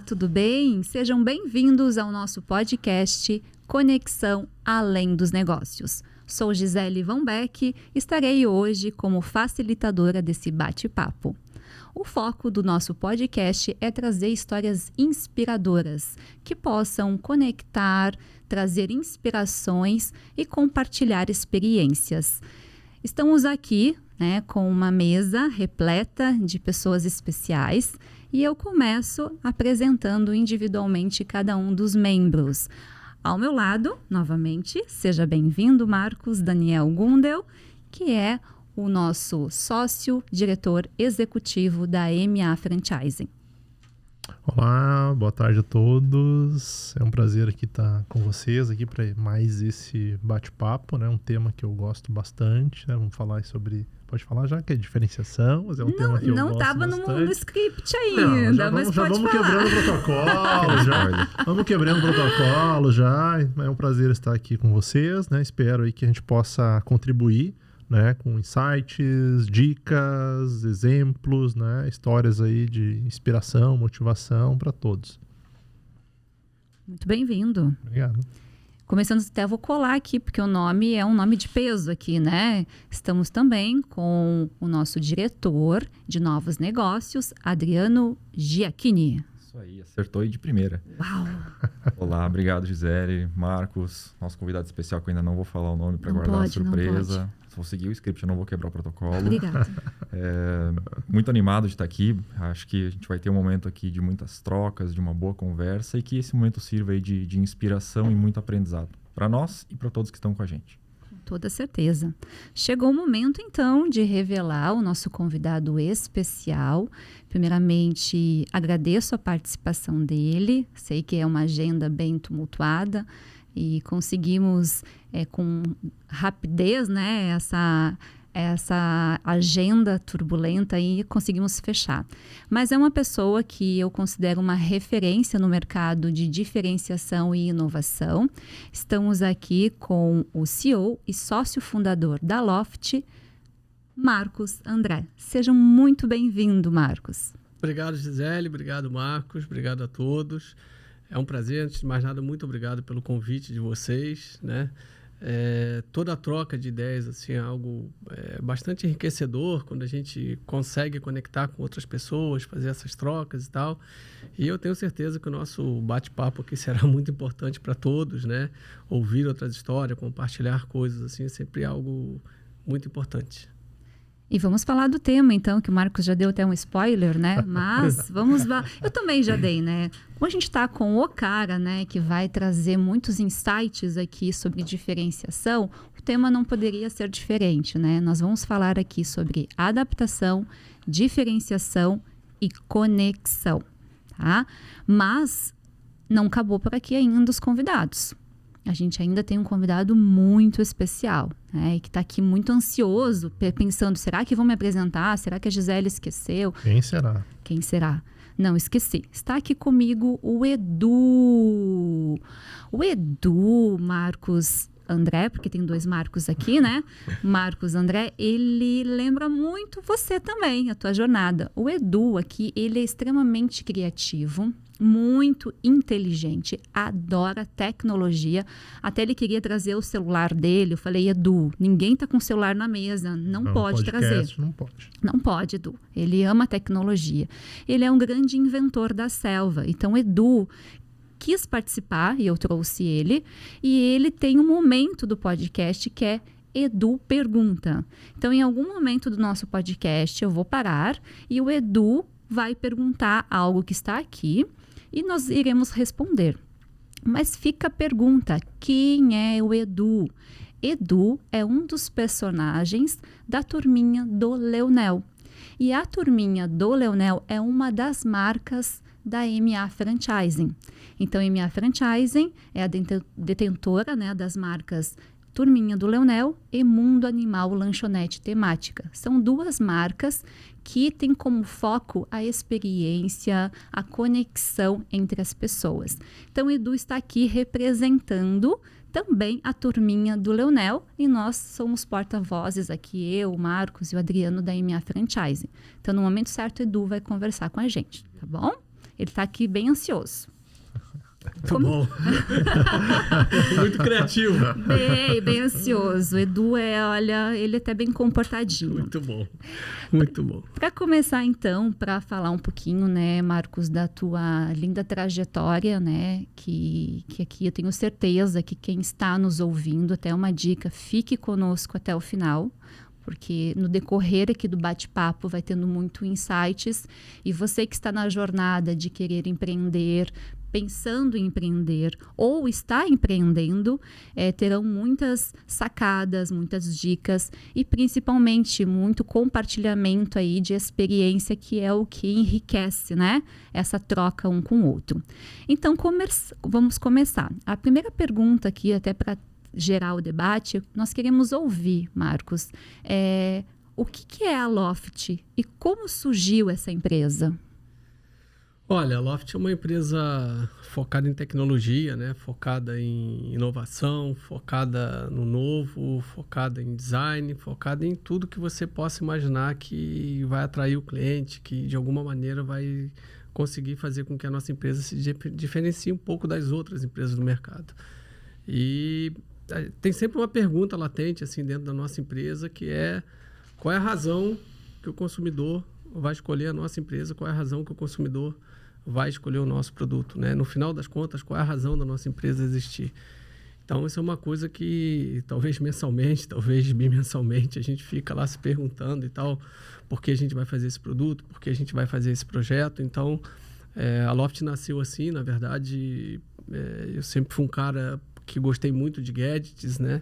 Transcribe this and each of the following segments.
tudo bem? Sejam bem-vindos ao nosso podcast Conexão Além dos Negócios. Sou Gisele Van Beck e estarei hoje como facilitadora desse bate-papo. O foco do nosso podcast é trazer histórias inspiradoras que possam conectar, trazer inspirações e compartilhar experiências. Estamos aqui, com uma mesa repleta de pessoas especiais e eu começo apresentando individualmente cada um dos membros. Ao meu lado, novamente, seja bem-vindo, Marcos Daniel Gundel, que é o nosso sócio, diretor executivo da MA Franchising. Olá, boa tarde a todos. É um prazer aqui estar com vocês aqui para mais esse bate-papo, um tema que eu gosto bastante. Vamos falar sobre... Pode falar já que é diferenciação, mas é um tema que eu gosto bastante. Não estava no script ainda, mas pode vamos falar. Quebrando o protocolo, Vamos quebrando o protocolo já. É um prazer estar aqui com vocês, Espero aí que a gente possa contribuir, com insights, dicas, exemplos, histórias aí de inspiração, motivação para todos. Muito bem-vindo. Obrigado. Começando, até vou colar aqui, porque o nome é um nome de peso aqui, Estamos também com o nosso diretor de novos negócios, Adriano Giacchini. Isso aí, acertou aí de primeira. Uau! Olá, obrigado, Gisele, Marcos, nosso convidado especial, que eu ainda não vou falar o nome para guardar a surpresa. Se vou seguir o script, eu não vou quebrar o protocolo. Obrigada. Muito animado de estar aqui. Acho que a gente vai ter um momento aqui de muitas trocas, de uma boa conversa e que esse momento sirva aí de inspiração e muito aprendizado para nós e para todos que estão com a gente. Com toda certeza. Chegou o momento, então, de revelar o nosso convidado especial. Primeiramente, agradeço a participação dele. Sei que é uma agenda bem tumultuada e conseguimos, com rapidez, essa agenda turbulenta aí, conseguimos fechar. Mas é uma pessoa que eu considero uma referência no mercado de diferenciação e inovação. Estamos aqui com o CEO e sócio fundador da Loft, Marcos André. Sejam muito bem-vindos, Marcos. Obrigado, Gisele. Obrigado, Marcos. Obrigado a todos. É um prazer. Antes de mais nada, muito obrigado pelo convite de vocês, Toda a troca de ideias assim, é algo bastante enriquecedor quando a gente consegue conectar com outras pessoas, fazer essas trocas e tal. E eu tenho certeza que o nosso bate-papo aqui será muito importante para todos, Ouvir outras histórias, compartilhar coisas assim, é sempre algo muito importante. E vamos falar do tema, então, que o Marcos já deu até um spoiler, Mas vamos lá. Eu também já dei, Como a gente está com o cara, que vai trazer muitos insights aqui sobre diferenciação, o tema não poderia ser diferente, Nós vamos falar aqui sobre adaptação, diferenciação e conexão, tá? Mas não acabou por aqui ainda os convidados. A gente ainda tem um convidado muito especial, e que está aqui muito ansioso, pensando, será que vão me apresentar? Será que a Gisele esqueceu? Quem será? Quem será? Não, esqueci. Está aqui comigo o Edu. O Edu, Marcos André, porque tem 2 Marcos aqui, Marcos André, ele lembra muito você também, a tua jornada. O Edu aqui, ele é extremamente criativo, muito inteligente, adora tecnologia. Até ele queria trazer o celular dele. Eu falei, Edu, ninguém tá com o celular na mesa, não pode trazer. Não pode. Não pode, Edu. Ele ama tecnologia. Ele é um grande inventor da selva. Então, Edu quis participar e eu trouxe ele. E ele tem um momento do podcast que é Edu Pergunta. Então, em algum momento do nosso podcast, eu vou parar e o Edu vai perguntar algo que está aqui e nós iremos responder. Mas fica a pergunta, quem é o Edu? Edu é um dos personagens da Turminha do Leonel. E a Turminha do Leonel é uma das marcas da MA Franchising. Então, a MA Franchising é a detentora, das marcas Turminha do Leonel e Mundo Animal Lanchonete Temática. São 2 marcas que têm como foco a experiência, a conexão entre as pessoas. Então, o Edu está aqui representando também a Turminha do Leonel e nós somos porta-vozes aqui, eu, o Marcos e o Adriano da MA Franchising. Então, no momento certo, o Edu vai conversar com a gente, tá bom? Ele está aqui bem ansioso. Muito bom. Muito criativo. Bem ansioso. O Edu olha, ele é até bem comportadinho. Muito bom. Muito bom. Para começar, então, para falar um pouquinho, né, Marcos, da tua linda trajetória, né, que aqui eu tenho certeza que quem está nos ouvindo, até uma dica, fique conosco até o final, porque no decorrer aqui do bate-papo vai tendo muito insights, e você que está na jornada de querer empreender, pensando em empreender ou está empreendendo, terão muitas sacadas, muitas dicas e principalmente muito compartilhamento aí de experiência, que é o que enriquece, né? Essa troca um com o outro. Então, vamos começar. A primeira pergunta aqui, até para gerar o debate, nós queremos ouvir, Marcos, o que é a Loft e como surgiu essa empresa? Olha, a Loft é uma empresa focada em tecnologia, né? Focada em inovação, focada no novo, focada em design, focada em tudo que você possa imaginar que vai atrair o cliente, que de alguma maneira vai conseguir fazer com que a nossa empresa se diferencie um pouco das outras empresas do mercado. E tem sempre uma pergunta latente assim dentro da nossa empresa, que é: qual é a razão que o consumidor vai escolher a nossa empresa, qual é a razão que o consumidor vai escolher o nosso produto, né? No final das contas, qual é a razão da nossa empresa existir? Então, isso é uma coisa que talvez mensalmente, talvez bimensalmente, a gente fica lá se perguntando e tal, por que a gente vai fazer esse produto, por que a gente vai fazer esse projeto. Então, a Loft nasceu assim, na verdade, eu sempre fui um cara que gostei muito de gadgets, né?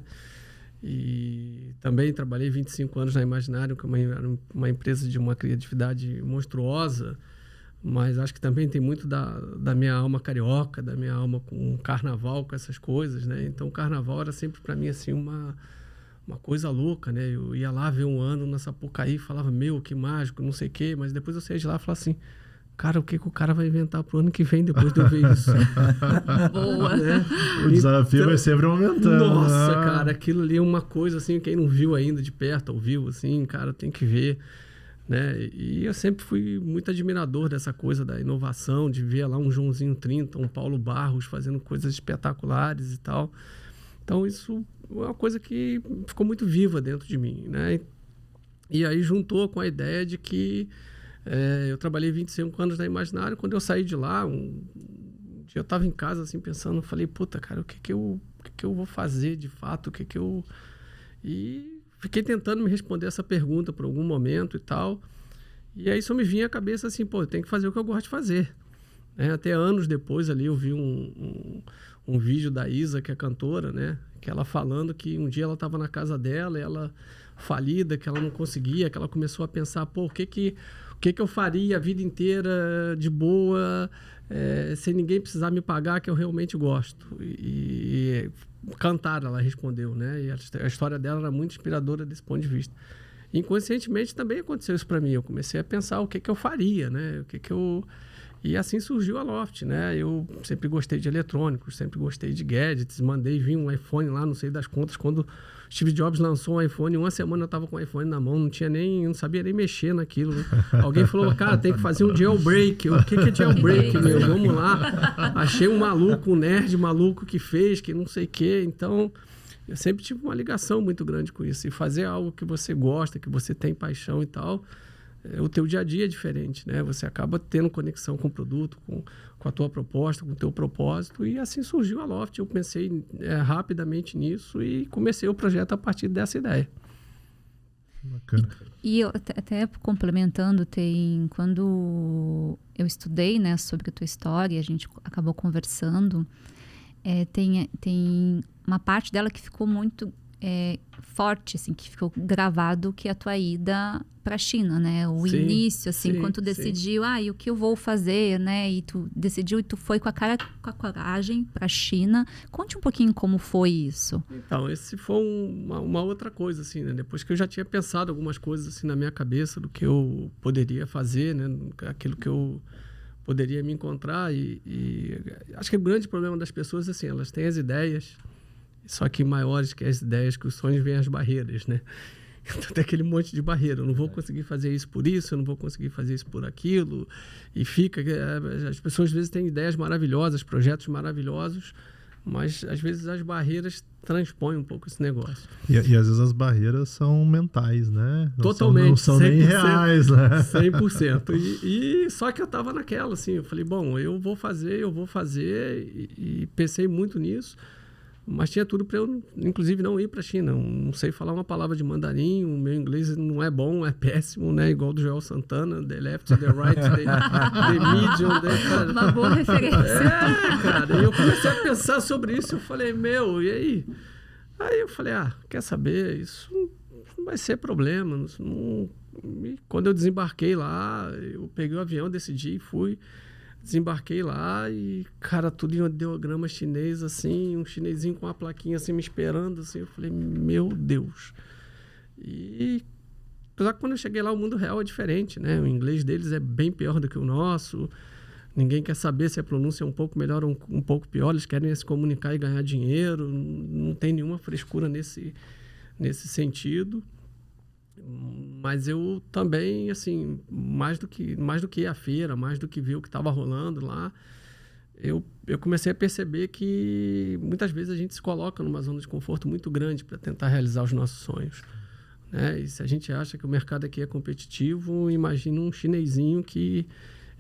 E também trabalhei 25 anos na Imaginário, que é uma empresa de uma criatividade monstruosa, mas acho que também tem muito da minha alma carioca, da minha alma com carnaval, com essas coisas, né? Então, o carnaval era sempre para mim assim uma coisa louca, né? Eu ia lá ver um ano na Sapucaí, falava, meu, que mágico, não sei o quê, mas depois eu saía de lá e falava assim, cara, o que o cara vai inventar pro ano que vem depois de eu ver isso? Boa! Né? O desafio vai sempre aumentando. Nossa, cara, aquilo ali é uma coisa assim, quem não viu ainda de perto, ao vivo, assim, cara, tem que ver, né? E eu sempre fui muito admirador dessa coisa da inovação, de ver lá um Joãozinho 30, um Paulo Barros fazendo coisas espetaculares e tal. Então, isso é uma coisa que ficou muito viva dentro de mim, né? E aí juntou com a ideia de que eu trabalhei 25 anos na Imaginário. Quando eu saí de lá, um dia eu estava em casa assim pensando, falei, puta, cara, o que eu vou fazer de fato? E fiquei tentando me responder essa pergunta por algum momento e tal. E aí só me vinha à cabeça assim, pô, eu tenho que fazer o que eu gosto de fazer. Até anos depois ali eu vi um vídeo da Isa, que é cantora, né? Que ela falando que um dia ela estava na casa dela, ela falida, que ela não conseguia, que ela começou a pensar, pô, o que eu faria a vida inteira de boa, sem ninguém precisar me pagar, que eu realmente gosto. E cantar, ela respondeu, né? E a história dela era muito inspiradora desse ponto de vista. Inconscientemente também aconteceu isso para mim. Eu comecei a pensar o que eu faria, né? E assim surgiu a Loft, né? Eu sempre gostei de eletrônicos, sempre gostei de gadgets. Mandei vir um iPhone lá, não sei das contas, quando Steve Jobs lançou um iPhone, uma semana eu estava com o iPhone na mão, não sabia nem mexer naquilo. Né? Alguém falou, cara, tem que fazer um jailbreak. O que é jailbreak, meu? Vamos lá. Achei um maluco, um nerd maluco que fez, que não sei o quê. Então, eu sempre tive uma ligação muito grande com isso. E fazer algo que você gosta, que você tem paixão e tal, o teu dia a dia é diferente, né? Você acaba tendo conexão com o produto, com a tua proposta, com o teu propósito, e assim surgiu a Loft. Eu pensei rapidamente nisso e comecei o projeto a partir dessa ideia. Bacana. E eu, até complementando, quando eu estudei, né, sobre a tua história, a gente acabou conversando, tem uma parte dela que ficou muito forte, assim, que ficou gravado, que é a tua ida para a China, né? O sim, início, assim, sim, quando tu decidiu, e o que eu vou fazer, né? E tu decidiu e tu foi com a coragem para a China. Conte um pouquinho como foi isso. Então, esse foi uma outra coisa, assim, né? Depois que eu já tinha pensado algumas coisas, assim, na minha cabeça do que eu poderia fazer, né? Aquilo que eu poderia me encontrar e acho que o grande problema das pessoas, assim, elas têm as ideias, só que maiores que as ideias, que os sonhos vêm as barreiras, né? Então tem aquele monte de barreira. Eu não vou conseguir fazer isso por isso, eu não vou conseguir fazer isso por aquilo. E fica... As pessoas às vezes têm ideias maravilhosas, projetos maravilhosos, mas às vezes as barreiras transpõem um pouco esse negócio. E às vezes as barreiras são mentais, né? Totalmente. Não são nem reais, né? 100%. E só que eu tava naquela, assim, eu falei, bom, eu vou fazer, e pensei muito nisso, mas tinha tudo para eu, inclusive, não ir para a China. Não sei falar uma palavra de mandarim, o meu inglês não é bom, é péssimo, né? Igual do Joel Santana, the left, the right, the medium. Cara. Uma boa referência. Cara, e eu comecei a pensar sobre isso, eu falei, e aí? Aí eu falei, quer saber, isso não vai ser problema. E quando eu desembarquei lá, eu peguei o avião, decidi e fui. Desembarquei lá e, cara, tudo em ideograma chinês, assim, um chinesinho com uma plaquinha assim me esperando, assim. Eu falei, meu Deus. E apesar que quando eu cheguei lá, o mundo real é diferente, né? O inglês deles é bem pior do que o nosso. Ninguém quer saber se a pronúncia é um pouco melhor ou um pouco pior. Eles querem se comunicar e ganhar dinheiro. Não tem nenhuma frescura nesse sentido. Mas eu também, assim, mais do que ir à feira, mais do que ver o que estava rolando lá, eu comecei a perceber que muitas vezes a gente se coloca numa zona de conforto muito grande para tentar realizar os nossos sonhos, né? E se a gente acha que o mercado aqui é competitivo, imagina um chinesinho que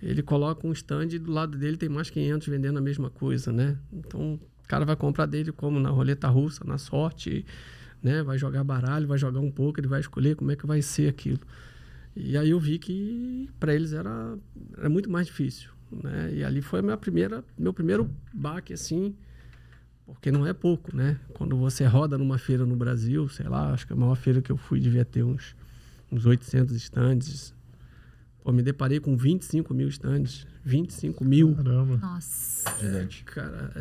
ele coloca um stand e do lado dele tem mais 500 vendendo a mesma coisa, né? Então, o cara vai comprar dele como na roleta russa, na sorte, né? Vai jogar baralho, vai jogar um pouco, ele vai escolher como é que vai ser aquilo. E aí eu vi que para eles era muito mais difícil, né? E ali foi meu primeiro baque, assim, porque não é pouco, né? Quando você roda numa feira no Brasil, sei lá, acho que a maior feira que eu fui devia ter uns 800 estandes. Pô, me deparei com 25 mil estandes. 25 mil. Caramba. Nossa. Gigante. Cara,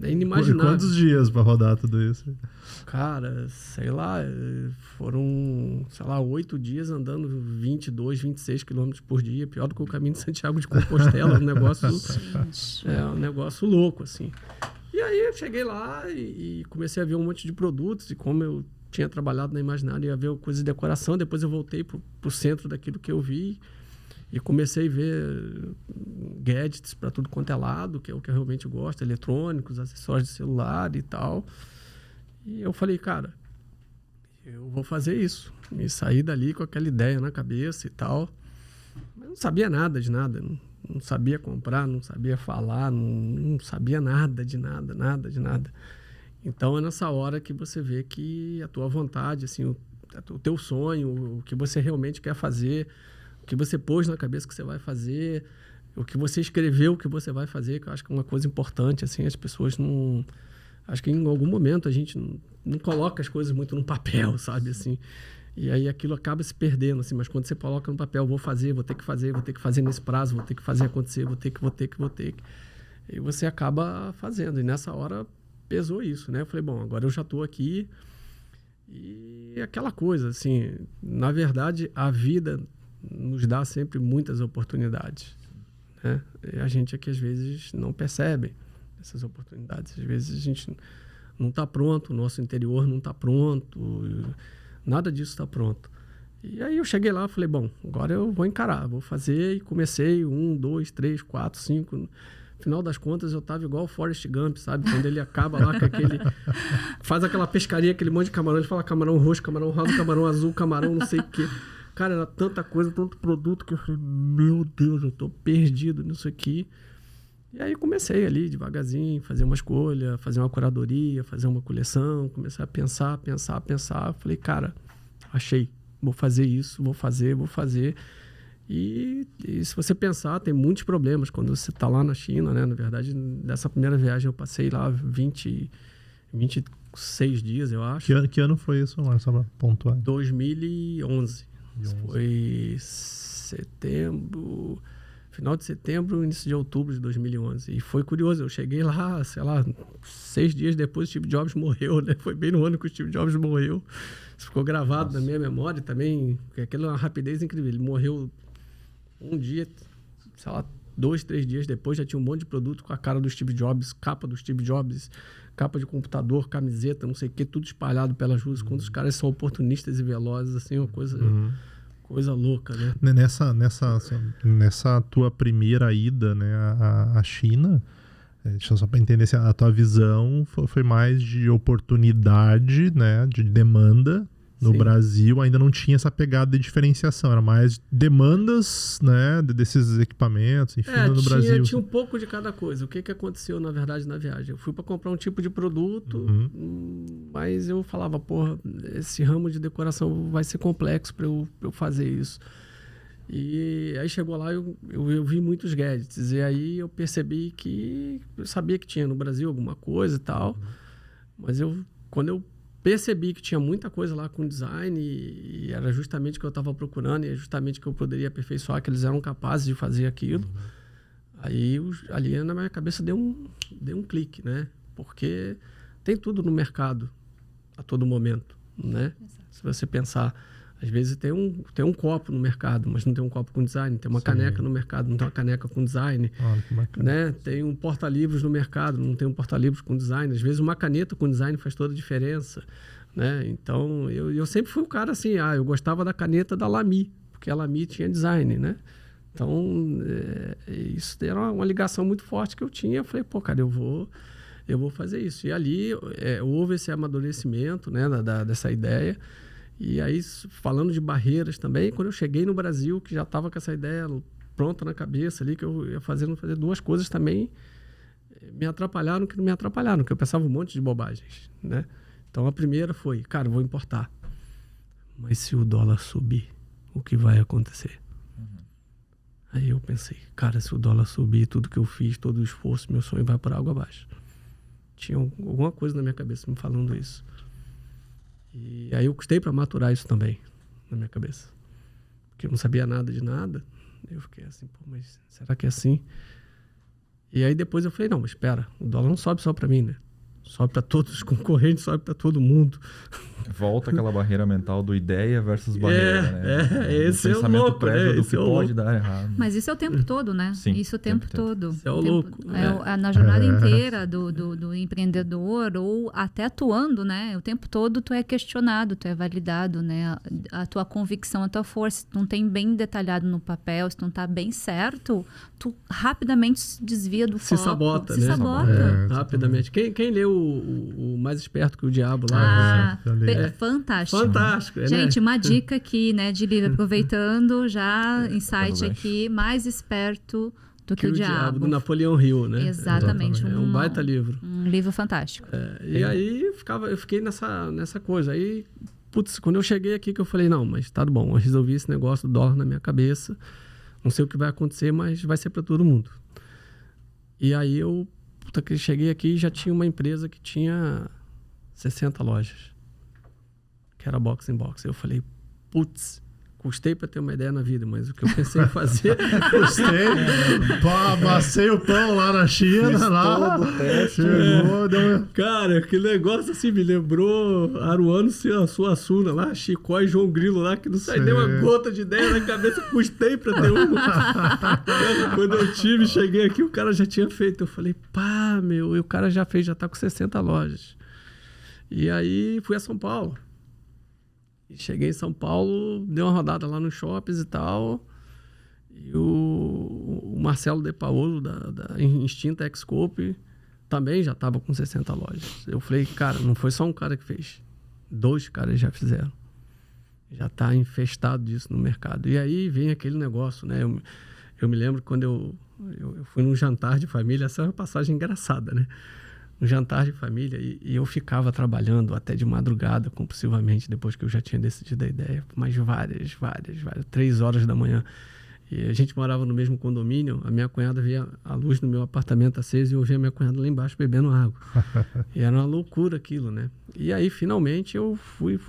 é inimaginável. Quantos dias para rodar tudo isso? Cara, sei lá, foram, 8 dias andando 22, 26 quilômetros por dia. Pior do que o caminho de Santiago de Compostela. Um negócio louco, assim. E aí eu cheguei lá e comecei a ver um monte de produtos. E como eu tinha trabalhado na Imaginário, ia ver coisas de decoração. Depois eu voltei pro centro daquilo que eu vi. E comecei a ver gadgets para tudo quanto é lado, que é o que eu realmente gosto, eletrônicos, acessórios de celular e tal. E eu falei, cara, eu vou fazer isso. E saí dali com aquela ideia na cabeça e tal. Mas não sabia nada de nada. Não sabia comprar, não sabia falar, não sabia nada de nada, nada de nada. Então é nessa hora que você vê que a tua vontade, assim, o teu sonho, o que você realmente quer fazer, o que você pôs na cabeça que você vai fazer, o que você escreveu que você vai fazer, que eu acho que é uma coisa importante, assim, as pessoas não... Acho que em algum momento a gente não coloca as coisas muito no papel, sabe, assim. E aí aquilo acaba se perdendo, assim, mas quando você coloca no papel, vou ter que fazer nesse prazo, vou ter que fazer acontecer, vou ter que. E você acaba fazendo. E nessa hora pesou isso, né? Eu falei, bom, agora eu já estou aqui. E aquela coisa, assim, na verdade, a vida nos dá sempre muitas oportunidades, né? E a gente aqui, às vezes, não percebe essas oportunidades. Às vezes a gente não está pronto, o nosso interior não está pronto, nada disso está pronto. E aí eu cheguei lá e falei, bom, agora eu vou encarar, vou fazer. E comecei 1, 2, 3, 4, 5... No final das contas, eu tava igual o Forrest Gump, sabe? Quando ele acaba lá com aquele... Faz aquela pescaria, aquele monte de camarão. Ele fala camarão roxo, camarão rosa, camarão azul, camarão não sei o quê. Cara, era tanta coisa, tanto produto, que eu falei, meu Deus, eu tô perdido nisso aqui. E aí comecei ali, devagarzinho, fazer uma escolha, fazer uma curadoria, fazer uma coleção. Comecei a pensar. Falei, cara, achei. Vou fazer isso, vou fazer. E se você pensar, tem muitos problemas quando você está lá na China, né? Na verdade, nessa primeira viagem eu passei lá 26 dias, eu acho. Que ano foi isso, Marcos? Só para pontuar. 2011. Foi setembro... Final de setembro, início de outubro de 2011. E foi curioso, eu cheguei lá, 6 dias depois o Steve Jobs morreu, né? Foi bem no ano que o Steve Jobs morreu. Isso ficou gravado na minha memória também, porque aquilo é uma rapidez incrível. Ele morreu um dia, 2, 3 dias depois já tinha um monte de produto com a cara do Steve Jobs, capa do Steve Jobs, capa de computador, camiseta, não sei o que, tudo espalhado pelas ruas. Quando os caras são oportunistas e velozes, assim, uma coisa louca, né? Nessa tua primeira ida, né, à China, deixa eu só para entender, a tua visão foi mais de oportunidade, né, de demanda. No Sim. Brasil ainda não tinha essa pegada de diferenciação, era mais demandas, né, desses equipamentos, enfim, no Brasil. Tinha um pouco de cada coisa. O que aconteceu, na verdade, na viagem? Eu fui para comprar um tipo de produto, mas eu falava, porra, esse ramo de decoração vai ser complexo para eu fazer isso. E aí chegou lá, eu vi muitos gadgets, e aí eu percebi que eu sabia que tinha no Brasil alguma coisa e tal, mas quando eu percebi que tinha muita coisa lá com design e era justamente o que eu estava procurando e é justamente o que eu poderia aperfeiçoar, que eles eram capazes de fazer aquilo. Aí ali na minha cabeça deu um clique, né? Porque tem tudo no mercado a todo momento, né? Exato. Se você pensar, às vezes tem um copo no mercado, mas não tem um copo com design. Tem uma caneca no mercado, não tem uma caneca com design. Que bacana. Né? Tem um porta-livros no mercado, não tem um porta-livros com design. Às vezes uma caneta com design faz toda a diferença. Né? Então, eu sempre fui o cara assim, eu gostava da caneta da Lamy, porque a Lamy tinha design, né? Então, isso era uma ligação muito forte que eu tinha. Eu falei, pô, cara, eu vou fazer isso. E ali houve esse amadurecimento, né, dessa ideia. E aí, falando de barreiras também, quando eu cheguei no Brasil, que já estava com essa ideia pronta na cabeça ali, que eu ia fazer duas coisas também, me atrapalharam que não me atrapalharam, que eu pensava um monte de bobagens, né? Então, a primeira foi, cara, eu vou importar. Mas se o dólar subir, o que vai acontecer? Aí eu pensei, cara, se o dólar subir, tudo que eu fiz, todo o esforço, meu sonho vai por água abaixo. Tinha alguma coisa na minha cabeça me falando isso. E aí eu custei para maturar isso também na minha cabeça. Porque eu não sabia nada de nada. Eu fiquei assim, pô, mas será que é assim? E aí depois eu falei, não, mas espera, o dólar não sobe só para mim, né? Sobe para todos os concorrentes, sobe para todo mundo. Volta aquela barreira mental do ideia versus barreira, né? Esse é o louco, prévio né? do que pode dar errado. Mas isso é o tempo todo, né? Sim, isso o tempo todo. Isso é o louco. Na jornada inteira do empreendedor ou até atuando, né? O tempo todo tu é questionado, tu é validado, né? A tua convicção, a tua força. Se tu não tem bem detalhado no papel, se tu não tá bem certo, tu rapidamente se desvia do foco. Se sabota, se né? sabota. Rapidamente. Quem leu o Mais Esperto que o Diabo lá? Fantástico. Fantástico. Gente, uma dica aqui, né, de livro, aproveitando já, insight aqui, Mais Esperto do que o Diabo. Do Napoleão Hill, né? Exatamente. É um baita livro. Um livro fantástico. E aí eu fiquei nessa coisa. Aí, putz, quando eu cheguei aqui que eu falei, não, mas tá bom, eu resolvi esse negócio do dólar na minha cabeça. Não sei o que vai acontecer, mas vai ser para todo mundo. E aí eu cheguei aqui e já tinha uma empresa que tinha 60 lojas. Que era box in box. Eu falei, putz, custei para ter uma ideia na vida, mas o que eu pensei em fazer... Amassei o pão lá na China, lá. Cara, aquele negócio assim me lembrou Aruano Suassuna lá, Chicó e João Grilo lá, que não sai nem uma gota de ideia na cabeça, custei para ter uma. Quando eu cheguei aqui, o cara já tinha feito. Eu falei, pá, e o cara já tá com 60 lojas. E aí fui a São Paulo. E cheguei em São Paulo, dei uma rodada lá nos shoppings e tal. E o Marcelo De Paolo, da Instinta X-Scope, também já estava com 60 lojas. Eu falei, cara, não foi só um cara que fez. 2 caras já fizeram. Já está infestado disso no mercado. E aí vem aquele negócio, né? Eu me lembro quando eu fui num jantar de família, essa é uma passagem engraçada, né? Um jantar de família e eu ficava trabalhando até de madrugada, compulsivamente, depois que eu já tinha decidido a ideia, mas várias, 3 horas da manhã. E a gente morava no mesmo condomínio, a minha cunhada via a luz no meu apartamento acesa e eu via a minha cunhada lá embaixo bebendo água. E era uma loucura aquilo, né? E aí, finalmente, eu fui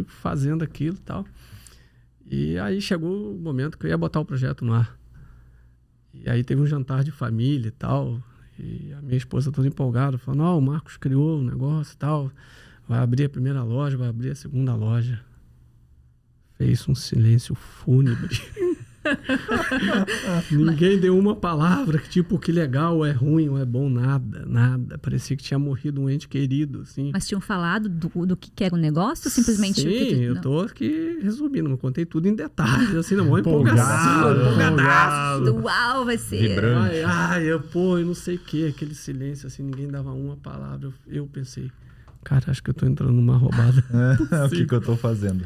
fazendo aquilo e tal. E aí chegou o momento que eu ia botar o projeto no ar. E aí teve um jantar de família e tal. E a minha esposa toda empolgada, falando, o Marcos criou um negócio e tal, vai abrir a primeira loja, vai abrir a segunda loja. Fez um silêncio fúnebre. Ninguém deu uma palavra que tipo, que legal, ou é ruim, ou é bom, nada. Parecia que tinha morrido um ente querido, assim. Mas tinham falado do que era o negócio? Simplesmente... Sim, eu não. tô aqui resumindo, eu contei tudo em detalhes, assim, na maior Empolgado, empolgadaço. Uau, vai ser... Vibrante. Eu não sei o que, aquele silêncio, assim, ninguém dava uma palavra. Eu pensei, cara, acho que eu tô entrando numa roubada. O que eu tô fazendo?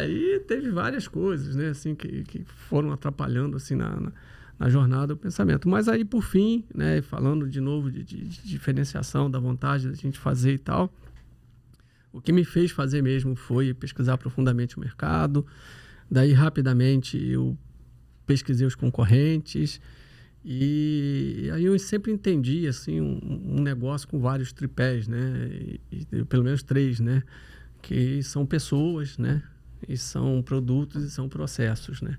E teve várias coisas, né, assim, que foram atrapalhando, assim, na jornada do pensamento. Mas aí, por fim, né, falando de novo de diferenciação, da vontade da gente fazer e tal, o que me fez fazer mesmo foi pesquisar profundamente o mercado. Daí, rapidamente, eu pesquisei os concorrentes. E aí eu sempre entendi, assim, um negócio com vários tripés, né? E pelo menos 3, né? Que são pessoas, né? E são produtos e são processos, né?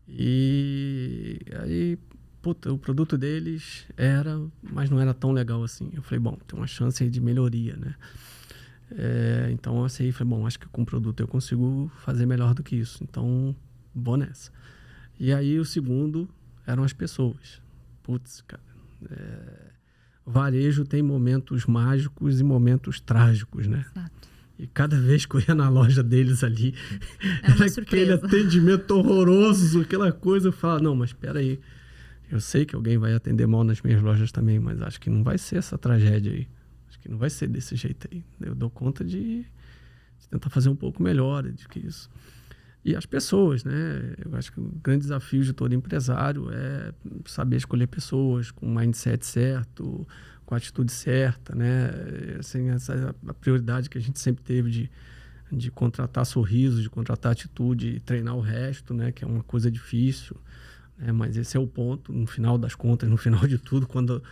E aí, o produto deles mas não era tão legal assim. Eu falei, bom, tem uma chance aí de melhoria, né? Então, eu falei, bom, acho que com o produto eu consigo fazer melhor do que isso. Então, vou nessa. E aí, o segundo eram as pessoas. Putz, cara. Varejo tem momentos mágicos e momentos trágicos, né? Exato. E cada vez que eu ia na loja deles ali, uma aquele surpresa. atendimento horroroso, aquela coisa, eu falava, não, mas espera aí. Eu sei que alguém vai atender mal nas minhas lojas também, mas acho que não vai ser essa tragédia aí. Acho que não vai ser desse jeito aí. Eu dou conta de tentar fazer um pouco melhor do que isso. E as pessoas, né? Eu acho que o grande desafio de todo empresário é saber escolher pessoas com o mindset certo, com a atitude certa, né? Assim, a prioridade que a gente sempre teve de contratar sorriso, de contratar atitude e treinar o resto, né? Que é uma coisa difícil, né? Mas esse é o ponto, no final das contas, no final de tudo, quando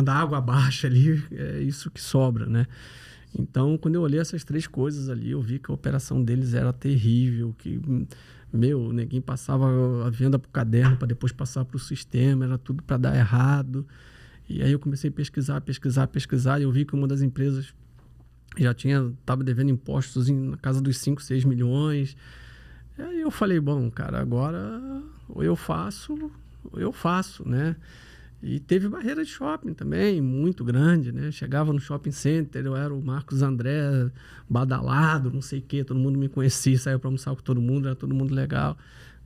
a água baixa ali, é isso que sobra, né? Então, quando eu olhei essas 3 coisas ali, eu vi que a operação deles era terrível, que, o neguinho passava a venda para o caderno para depois passar para o sistema, era tudo para dar errado. E aí eu comecei a pesquisar, e eu vi que uma das empresas estava devendo impostos na casa dos 5, 6 milhões. E aí eu falei, bom, cara, agora ou eu faço, né? E teve barreira de shopping também, muito grande, né? Chegava no shopping center, eu era o Marcos André, badalado, não sei o quê, todo mundo me conhecia, saía para almoçar com todo mundo, era todo mundo legal.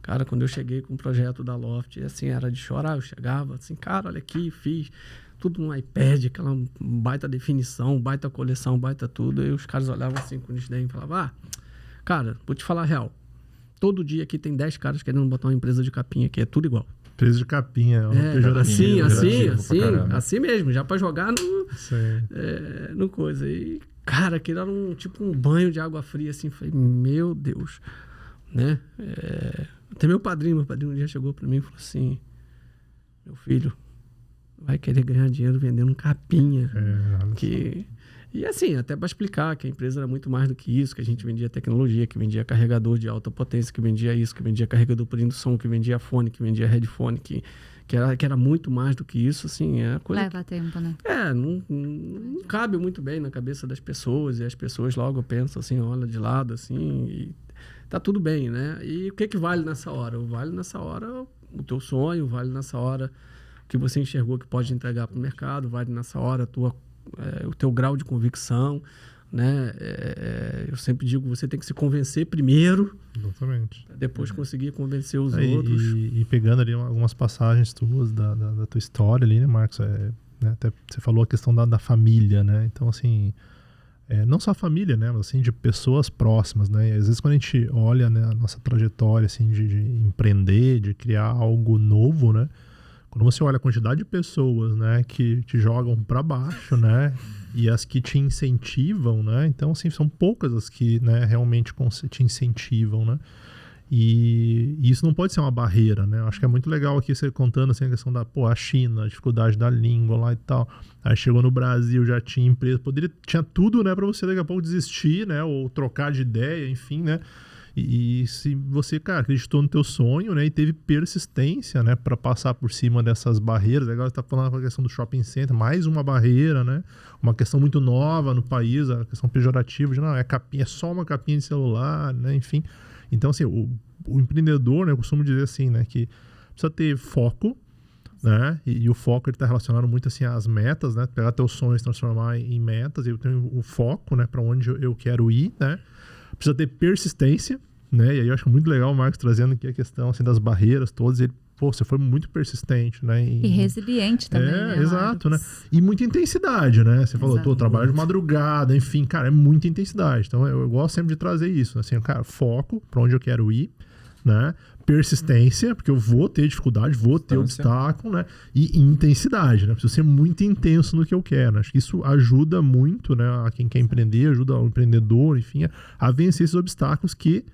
Cara, quando eu cheguei com o projeto da Loft, assim, era de chorar, eu chegava assim, cara, olha aqui, fiz tudo no iPad, aquela baita definição, baita coleção, baita tudo, e os caras olhavam assim com desdém e falavam, cara, vou te falar a real, todo dia aqui tem 10 caras querendo botar uma empresa de capinha aqui, é tudo igual. Empresa de capinha, assim mesmo, já para jogar no coisa. E, cara, aquilo era um banho de água fria, assim, falei, meu Deus, né? Até meu padrinho um dia chegou para mim e falou assim, meu filho, vai querer ganhar dinheiro vendendo capinha. E assim, até para explicar que a empresa era muito mais do que isso, que a gente vendia tecnologia, que vendia carregador de alta potência, que vendia isso, que vendia carregador por indução, que vendia fone, que vendia headphone, que era muito mais do que isso, assim, é coisa... Leva tempo, né? Não cabe muito bem na cabeça das pessoas, e as pessoas logo pensam assim, olha de lado, assim, e tá tudo bem, né? E o que vale nessa hora? Vale nessa hora o teu sonho, vale nessa hora o que você enxergou que pode entregar para o mercado, vale nessa hora o teu grau de convicção, né? Eu sempre digo, você tem que se convencer primeiro, exatamente, depois conseguir convencer os outros. E pegando ali algumas passagens tuas da tua história ali, né, Marcos? Né, até você falou a questão da família, né? Então, assim, não só a família, né, mas assim, de pessoas próximas, né? E às vezes quando a gente olha, né, a nossa trajetória, assim, de empreender, de criar algo novo, né? Quando você olha a quantidade de pessoas, né, que te jogam para baixo, né, e as que te incentivam, né, então, assim, são poucas as que, né, realmente te incentivam, né, e isso não pode ser uma barreira, né, eu acho que é muito legal aqui você contando, assim, a questão a China, a dificuldade da língua lá e tal, aí chegou no Brasil, já tinha empresa, tinha tudo, né, para você daqui a pouco desistir, né, ou trocar de ideia, enfim, né. E se você, cara, acreditou no teu sonho, né, e teve persistência, né, para passar por cima dessas barreiras. Agora você tá falando a questão do shopping center, mais uma barreira, né, uma questão muito nova no país, a questão pejorativa de, não, é só uma capinha de celular, né, enfim. Então, assim, o empreendedor, né, eu costumo dizer assim, né, que precisa ter foco, né, e o foco ele está relacionado muito assim às metas, né, pegar teus sonhos, transformar em metas. Eu tenho o foco, né, para onde eu quero ir, né. Precisa ter persistência, né, e aí eu acho muito legal o Marcos trazendo aqui a questão assim das barreiras todas. Ele, você foi muito persistente, né? E resiliente também, né, exato, Marcos? né? E muita intensidade, né? Você falou, trabalho de madrugada, enfim, cara, é muita intensidade. Então, eu gosto sempre de trazer isso, assim, cara, foco para onde eu quero ir, né? Persistência, porque eu vou ter dificuldade, vou ter obstáculo, né? E intensidade, né? Preciso ser muito intenso no que eu quero. Acho que isso ajuda muito, né? A quem quer empreender, ajuda o empreendedor, enfim, a vencer esses obstáculos que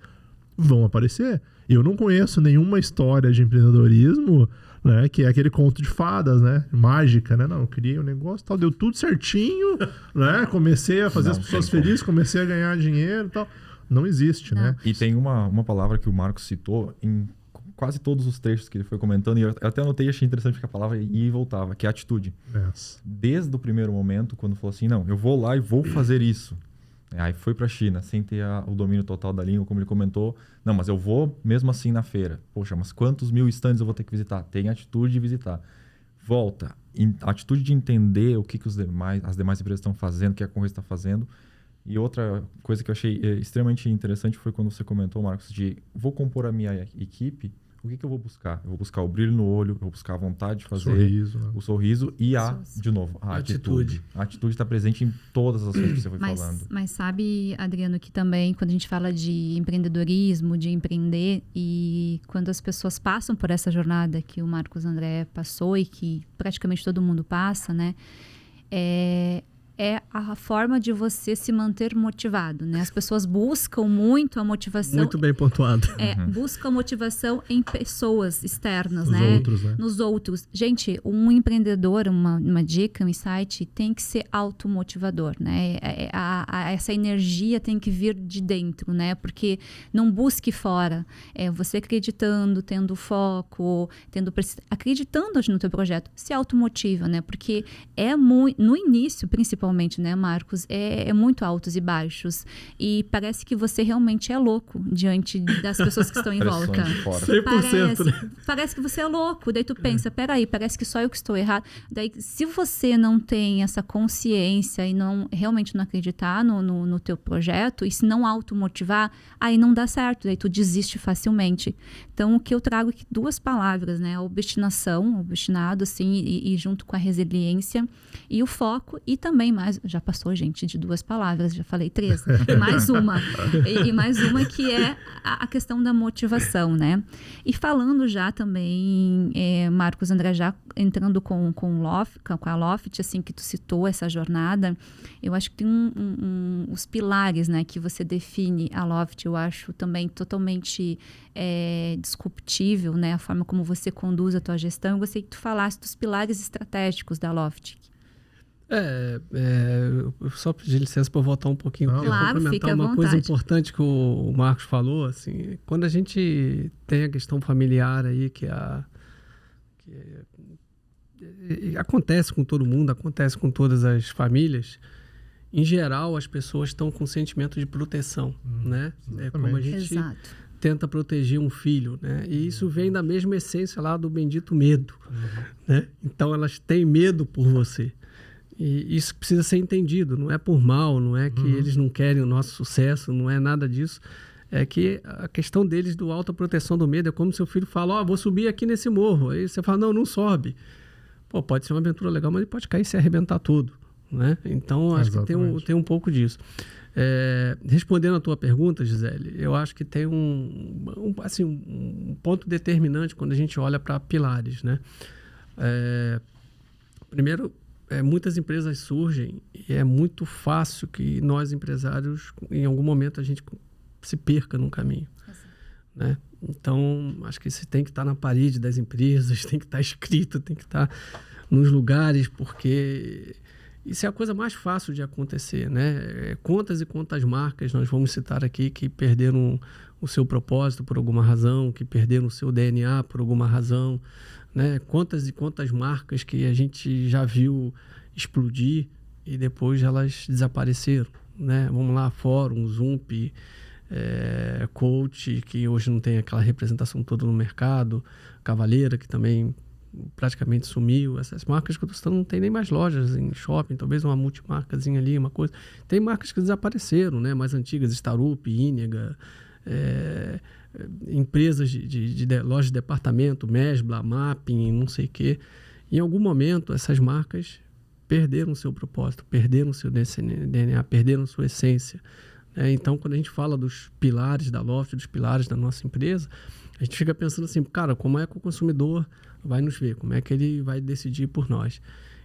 vão aparecer. Eu não conheço nenhuma história de empreendedorismo, né, que é aquele conto de fadas, né, mágica, né? Não, eu criei um negócio, tal, deu tudo certinho, né? Comecei a fazer as pessoas felizes, comecei a ganhar dinheiro, tal. Não existe, né? E tem uma palavra que o Marcos citou em quase todos os trechos que ele foi comentando, e eu até anotei e achei interessante porque a palavra ia e voltava, que é atitude. Desde o primeiro momento, quando falou assim, não, eu vou lá e vou fazer isso. Aí foi para a China, sem ter o domínio total da língua, como ele comentou. Não, mas eu vou mesmo assim na feira. Poxa, mas quantos 1000 stands eu vou ter que visitar? Tem atitude de visitar. Volta. Atitude de entender o que as demais empresas estão fazendo, o que a concorrência está fazendo. E outra coisa que eu achei extremamente interessante foi quando você comentou, Marcos, de vou compor a minha equipe. O que eu vou buscar? Eu vou buscar o brilho no olho, eu vou buscar a vontade de fazer, o sorriso e de novo, a atitude. A atitude está presente em todas as coisas que você foi falando. Mas sabe, Adriano, que também quando a gente fala de empreendedorismo, de empreender, e quando as pessoas passam por essa jornada que o Marcos André passou e que praticamente todo mundo passa, né? É a forma de você se manter motivado, né? As pessoas buscam muito a motivação... Muito bem pontuado. Buscam motivação em pessoas externas, Nos outros. Gente, um empreendedor, uma dica, um insight, tem que ser automotivador, né? Essa energia tem que vir de dentro, né? Porque não busque fora. Você acreditando, tendo foco, acreditando no teu projeto, se automotiva, né? Porque no início, principalmente, né, Marcos, é muito altos e baixos, e parece que você realmente é louco diante das pessoas que estão em volta. 100%, parece que você é louco, daí tu pensa, peraí, parece que só eu que estou errado. Daí, se você não tem essa consciência e realmente não acreditar no teu projeto, e se não automotivar, aí não dá certo, daí tu desiste facilmente. Então, o que eu trago aqui, 2 palavras, né, a obstinação, obstinado, assim, e junto com a resiliência, e o foco, e também já passou, gente, de 2 palavras, já falei 3, mais uma. E mais uma que é a questão da motivação, né? E falando já também, Marcos André, já entrando com a Loft, assim, que tu citou essa jornada, eu acho que tem os pilares, né, que você define a Loft, eu acho também totalmente disruptível, né? A forma como você conduz a tua gestão. Eu gostaria que tu falasse dos pilares estratégicos da Loft. Eu só pedi licença para voltar um pouquinho. Claro, fica à vontade. Uma coisa importante que o Marcos falou, assim, quando a gente tem a questão familiar aí, acontece com todo mundo, acontece com todas as famílias, em geral as pessoas estão com sentimento de proteção, né? É como a gente tenta proteger um filho, né? E isso vem da mesma essência lá do bendito medo, né? Então elas têm medo por você. E isso precisa ser entendido, não é por mal, não é que eles não querem o nosso sucesso, não é nada disso. É que a questão deles do autoproteção do medo é como seu filho fala, vou subir aqui nesse morro. Aí você fala, não sobe. Pô, pode ser uma aventura legal, mas ele pode cair e se arrebentar todo, né? Então, acho que tem um pouco disso. Respondendo a tua pergunta, Gisele, eu acho que tem um ponto determinante quando a gente olha para pilares, né? Primeiro, muitas empresas surgem e é muito fácil que nós, empresários, em algum momento a gente se perca no caminho, né? Então, acho que isso tem que estar na parede das empresas, tem que estar escrito, tem que estar nos lugares, porque isso é a coisa mais fácil de acontecer, né? Quantas e quantas marcas nós vamos citar aqui que perderam o seu propósito por alguma razão, que perderam o seu DNA por alguma razão, né? Quantas e quantas marcas que a gente já viu explodir e depois elas desapareceram, né? Vamos lá, Fórum, Zump, Coach, que hoje não tem aquela representação toda no mercado, Cavaleira, que também praticamente sumiu. Essas marcas que eu estou citando não tem nem mais lojas em shopping, talvez uma multimarcazinha ali, uma coisa. Tem marcas que desapareceram, né? Mais antigas, Starup, Inega, empresas de lojas de departamento, Mesbla, Mapping, não sei o quê. Em algum momento, essas marcas perderam seu propósito, perderam seu DNA, perderam sua essência. Então, quando a gente fala dos pilares da Loft, dos pilares da nossa empresa, a gente fica pensando assim, cara, como é que o consumidor vai nos ver? Como é que ele vai decidir por nós?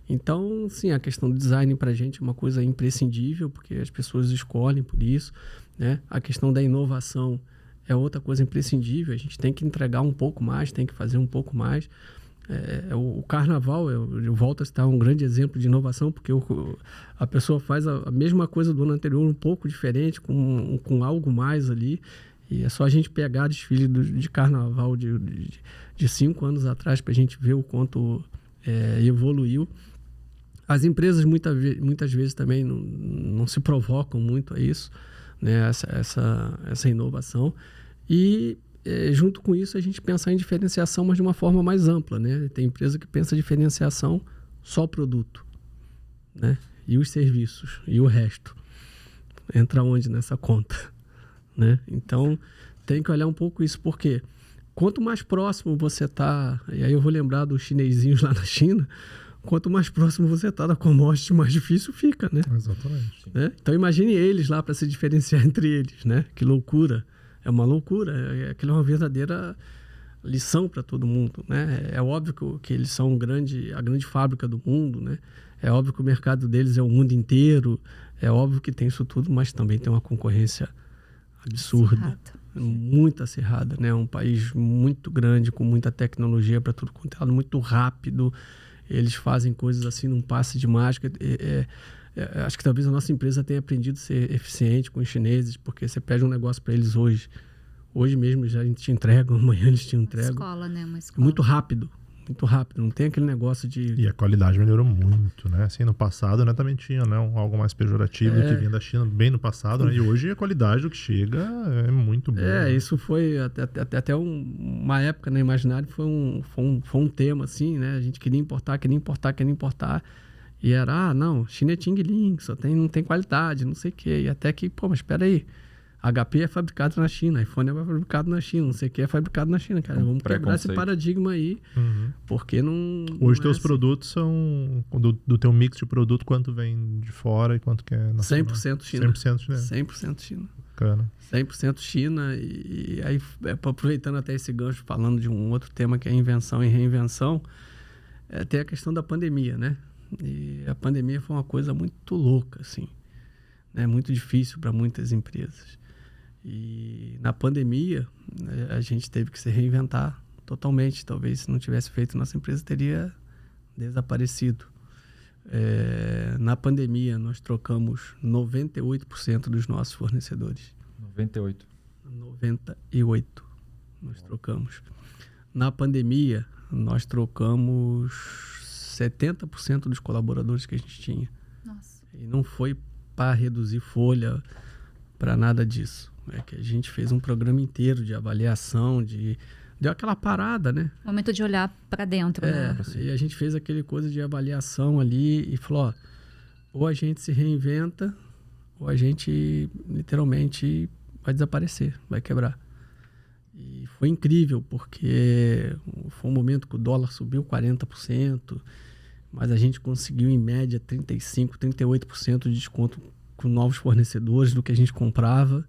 Então, sim, a questão do design para a gente é uma coisa imprescindível, porque as pessoas escolhem por isso, né? A questão da inovação é outra coisa imprescindível. A gente tem que entregar um pouco mais, tem que fazer um pouco mais. O carnaval, eu volto a citar um grande exemplo de inovação, porque a pessoa faz a mesma coisa do ano anterior, um pouco diferente, com algo mais ali. E é só a gente pegar desfile de carnaval de 5 anos atrás para a gente ver o quanto evoluiu. As empresas muitas vezes também não se provocam muito a isso, né? Essa inovação. E junto com isso a gente pensar em diferenciação, mas de uma forma mais ampla, né? Tem empresa que pensa diferenciação só produto, né? E os serviços, e o resto entra onde nessa conta, né? Então tem que olhar um pouco isso, porque quanto mais próximo você está, e aí eu vou lembrar dos chinesinhos lá na China, quanto mais próximo você está da commodity, mais difícil fica, né? Exatamente. Né? Então imagine eles lá para se diferenciar entre eles, né? Que loucura! É uma loucura, aquilo é uma verdadeira lição para todo mundo, né? É óbvio que eles são a grande fábrica do mundo, né? É óbvio que o mercado deles é o mundo inteiro, é óbvio que tem isso tudo, mas também tem uma concorrência absurda, muito acirrada, né? Um país muito grande, com muita tecnologia para tudo quanto é lado, muito rápido. Eles fazem coisas assim num passe de mágica. Acho que talvez a nossa empresa tenha aprendido a ser eficiente com os chineses, porque você pede um negócio para eles hoje mesmo já a gente te entrega, amanhã eles te entregam. Escola, né? Uma escola. Muito rápido, não tem aquele negócio de... E a qualidade melhorou muito, né? Assim, no passado, né, também tinha, né, algo mais pejorativo que vinha da China bem no passado, né? E hoje a qualidade do que chega é muito boa. Né? Isso foi até uma época, no imaginário, foi um tema, assim, né? A gente queria importar. E era, não, China é Ting Ling, não tem qualidade, não sei o quê. E até que, mas espera aí, HP é fabricado na China, iPhone é fabricado na China, não sei o que é fabricado na China, cara. Vamos quebrar esse paradigma aí, porque não... Hoje não teus produtos são, do teu mix de produto, quanto vem de fora e quanto que é nacional? 100% China. 100% China. 100% China. Bacana. 100% China. E aí, aproveitando até esse gancho, falando de um outro tema que é invenção e reinvenção, tem a questão da pandemia, né? E a pandemia foi uma coisa muito louca, assim, né? Muito difícil para muitas empresas. E na pandemia, a gente teve que se reinventar totalmente. Talvez se não tivesse feito, nossa empresa teria desaparecido. Na pandemia, nós trocamos 98% dos nossos fornecedores. 98. 98 nós trocamos. Na pandemia, nós trocamos 70% dos colaboradores que a gente tinha. Nossa. E não foi para reduzir folha, para nada disso. É que a gente fez um programa inteiro de avaliação, deu aquela parada, né? Momento de olhar para dentro, né? E a gente fez aquele coisa de avaliação ali e falou, ou a gente se reinventa, ou a gente literalmente vai desaparecer, vai quebrar. E foi incrível, porque foi um momento que o dólar subiu 40%, mas a gente conseguiu em média 35%, 38% de desconto com novos fornecedores do que a gente comprava.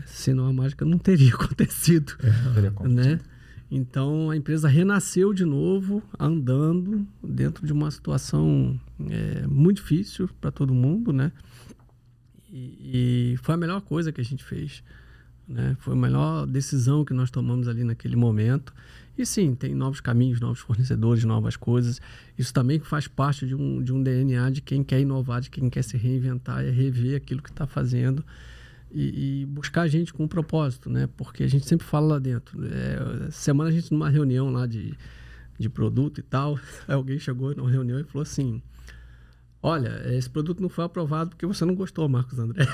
Senão a mágica não teria acontecido. Não teria acontecido. Né? Então a empresa renasceu de novo, andando dentro de uma situação muito difícil para todo mundo, né? E foi a melhor coisa que a gente fez, né? Foi a melhor decisão que nós tomamos ali naquele momento. E sim, tem novos caminhos, novos fornecedores, novas coisas. Isso também faz parte de um DNA de quem quer inovar, de quem quer se reinventar, rever aquilo que está fazendo e buscar a gente com um propósito, né? Porque a gente sempre fala lá dentro. Semana a gente numa reunião lá de produto e tal, aí alguém chegou numa reunião e falou assim, olha, esse produto não foi aprovado porque você não gostou, Marcos André.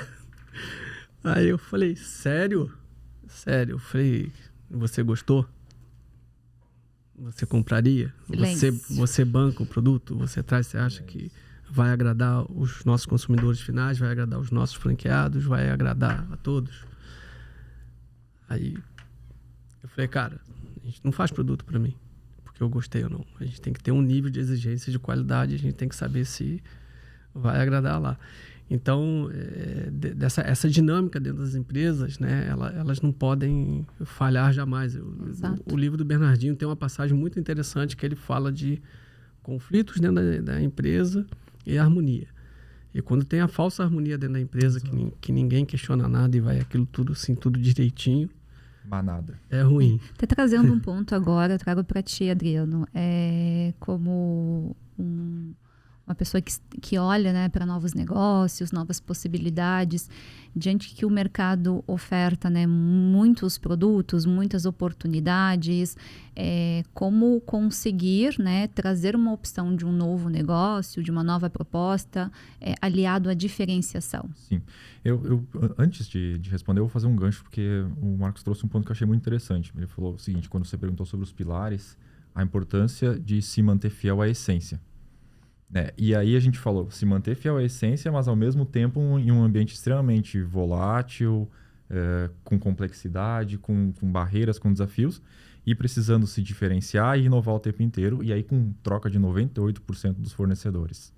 Aí eu falei, sério? Sério? Eu falei, você gostou? Você compraria? Você banca o produto? Você traz, você acha que vai agradar os nossos consumidores finais, vai agradar os nossos franqueados, vai agradar a todos? Aí eu falei, cara, a gente não faz produto para mim, porque eu gostei ou não. A gente tem que ter um nível de exigência de qualidade, a gente tem que saber se vai agradar lá. Então, essa dinâmica dentro das empresas, né, elas não podem falhar jamais. O livro do Bernardinho tem uma passagem muito interessante que ele fala de conflitos dentro da empresa e harmonia. E quando tem a falsa harmonia dentro da empresa, que ninguém questiona nada e vai aquilo tudo assim, tudo direitinho, Manada. é ruim. Tá trazendo um ponto agora, eu trago para ti, Adriano, como uma pessoa que olha, né, para novos negócios, novas possibilidades, diante que o mercado oferta, né, muitos produtos, muitas oportunidades, como conseguir, né, trazer uma opção de um novo negócio, de uma nova proposta, aliado à diferenciação. Sim. Eu antes de responder, eu vou fazer um gancho, porque o Marcos trouxe um ponto que eu achei muito interessante. Ele falou o seguinte, quando você perguntou sobre os pilares, a importância de se manter fiel à essência. E aí a gente falou, se manter fiel à essência, mas ao mesmo tempo em um ambiente extremamente volátil, com complexidade, com barreiras, com desafios, e precisando se diferenciar e inovar o tempo inteiro, e aí com troca de 98% dos fornecedores.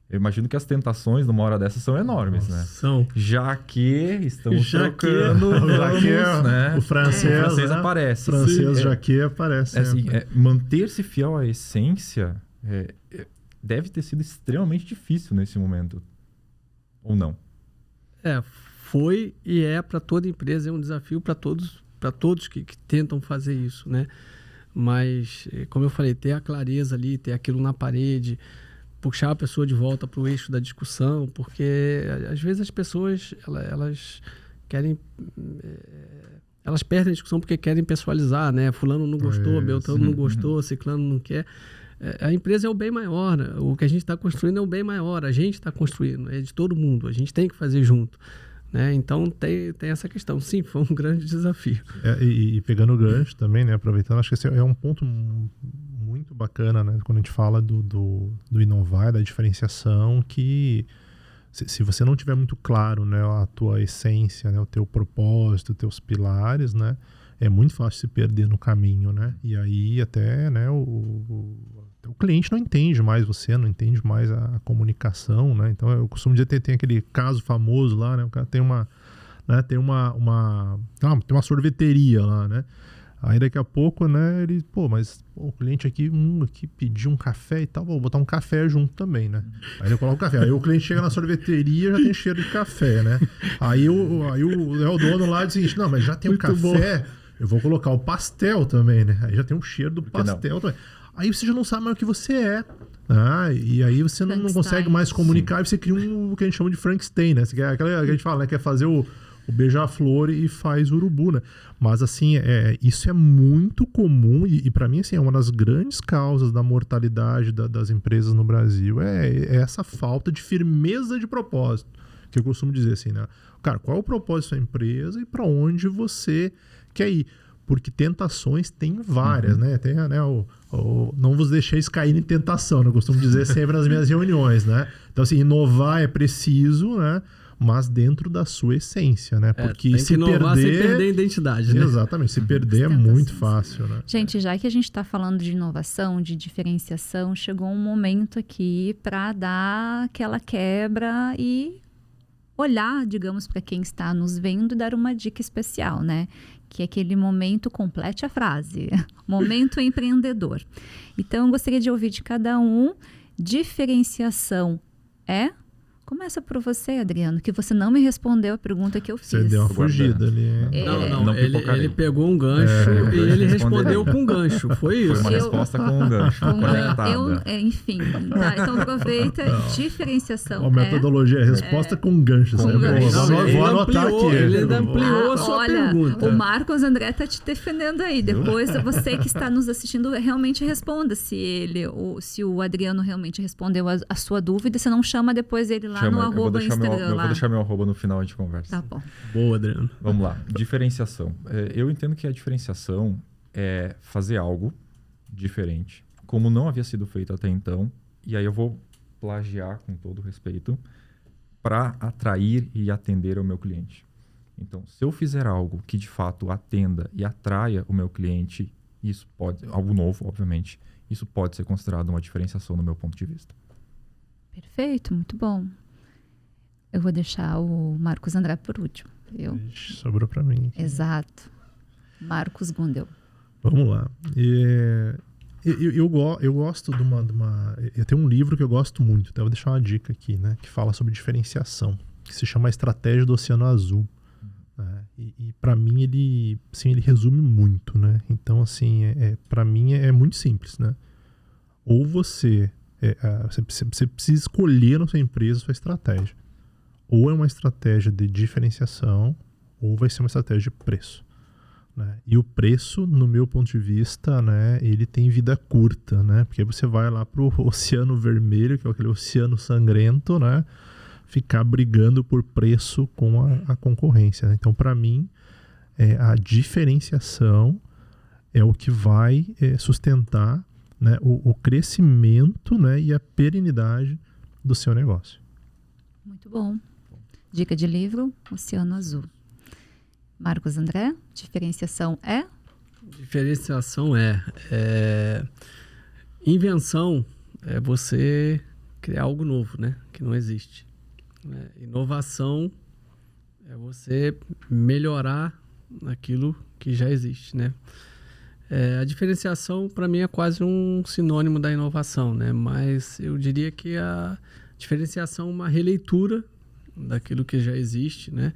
Eu imagino que as tentações numa hora dessas são enormes, né? São. Já que estamos trocando, né? O francês aparece. O francês já que aparece. Assim, manter-se fiel à essência deve ter sido extremamente difícil nesse momento. Ou não? Foi e para toda empresa, é um desafio para todos que tentam fazer isso, né? Mas, como eu falei, ter a clareza ali, ter aquilo na parede, puxar a pessoa de volta para o eixo da discussão, porque às vezes as pessoas elas querem... elas perdem a discussão porque querem pessoalizar, né? Fulano não gostou, Beltrano não gostou, Ciclano não quer. A empresa é o bem maior, né? O que a gente está construindo é o bem maior, a gente está construindo, é de todo mundo, a gente tem que fazer junto, né? Então tem essa questão. Sim, foi um grande desafio. E pegando o gancho também, né? Aproveitando, acho que esse é um ponto muito bacana, né? Quando a gente fala do inovar, da diferenciação, que se você não tiver muito claro, né, a tua essência, né, o teu propósito, os teus pilares, né? É muito fácil se perder no caminho, né? E aí até, né, o cliente não entende mais você, não entende mais a comunicação, né? Então eu costumo dizer que tem aquele caso famoso lá, né? O cara tem uma sorveteria lá, né? Aí daqui a pouco, né, ele, o cliente aqui pediu um café e tal, vou botar um café junto também, né? Aí ele coloca o café. Aí o cliente chega na sorveteria, já tem cheiro de café, né? Aí o dono lá diz o seguinte, não, mas já tem o café, bom. Eu vou colocar o pastel também, né? Aí já tem um cheiro do pastel também. Aí você já não sabe mais o que você é. E aí você não consegue mais comunicar. Sim. E você cria o que a gente chama de Frankenstein, né? Aquela que a gente fala, né? Quer fazer o beija-flor e faz urubu, né? Mas assim, isso é muito comum e para mim assim, é uma das grandes causas da mortalidade das empresas no Brasil. É essa falta de firmeza de propósito. Que eu costumo dizer assim, né? Cara, qual é o propósito da empresa e para onde você quer ir? Porque tentações tem várias, né? Tem, né, não vos deixeis cair em tentação, né? Eu costumo dizer sempre nas minhas reuniões, né? Então, assim, inovar é preciso, né? Mas dentro da sua essência, né? Porque tem que inovar sem perder a identidade, né? Exatamente, se perder é muito fácil, né? Gente, já que a gente está falando de inovação, de diferenciação, chegou um momento aqui para dar aquela quebra e olhar, digamos, para quem está nos vendo e dar uma dica especial, né? Que é aquele momento, complete a frase, momento empreendedor. Então, eu gostaria de ouvir de cada um, diferenciação Começa por você, Adriano, que você não me respondeu a pergunta que eu fiz. Você deu uma fugida ali. Não, ele pegou um gancho e ele respondeu com um gancho. Foi isso. Foi uma resposta com um gancho. Enfim, tá, então aproveita. Diferenciação. A metodologia é resposta com gancho. Vou anotar aqui. Ele ainda ampliou a sua pergunta. O Marcos André está te defendendo aí. Depois, você que está nos assistindo, realmente responda se o Adriano realmente respondeu a sua dúvida. Você não chama depois ele lá lá no arroba Instagram. Eu vou deixar meu arroba no final, a gente conversa. Tá bom. Boa, Adriano. Vamos lá. Diferenciação. Eu entendo que a diferenciação é fazer algo diferente, como não havia sido feito até então, e aí eu vou plagiar com todo respeito, para atrair e atender o meu cliente. Então, se eu fizer algo que de fato atenda e atraia o meu cliente, isso pode, algo novo, obviamente, isso pode ser considerado uma diferenciação no meu ponto de vista. Perfeito, muito bom. Eu vou deixar o Marcos André por último. Ixi, sobrou para mim aqui. Exato. Marcos Gundel. Vamos lá. Eu gosto de uma... Eu tenho um livro que eu gosto muito, então eu vou deixar uma dica aqui, né? Que fala sobre diferenciação, que se chama A Estratégia do Oceano Azul. Né? E para mim ele resume muito, né? Então, assim, para mim é muito simples, né? Ou você precisa escolher na sua empresa a sua estratégia. Ou é uma estratégia de diferenciação, ou vai ser uma estratégia de preço. Né? E o preço, no meu ponto de vista, né, ele tem vida curta, né? Porque você vai lá para o Oceano Vermelho, que é aquele oceano sangrento, né? Ficar brigando por preço com a concorrência. Né? Então, para mim, a diferenciação é o que vai sustentar, né, o crescimento, né, e a perenidade do seu negócio. Muito bom. Dica de livro, Oceano Azul. Marcos André, diferenciação é? Diferenciação invenção é você criar algo novo, né? Que não existe. Inovação é você melhorar aquilo que já existe, né? A diferenciação, para mim, é quase um sinônimo da inovação, né? Mas eu diria que a diferenciação é uma releitura daquilo que já existe, né?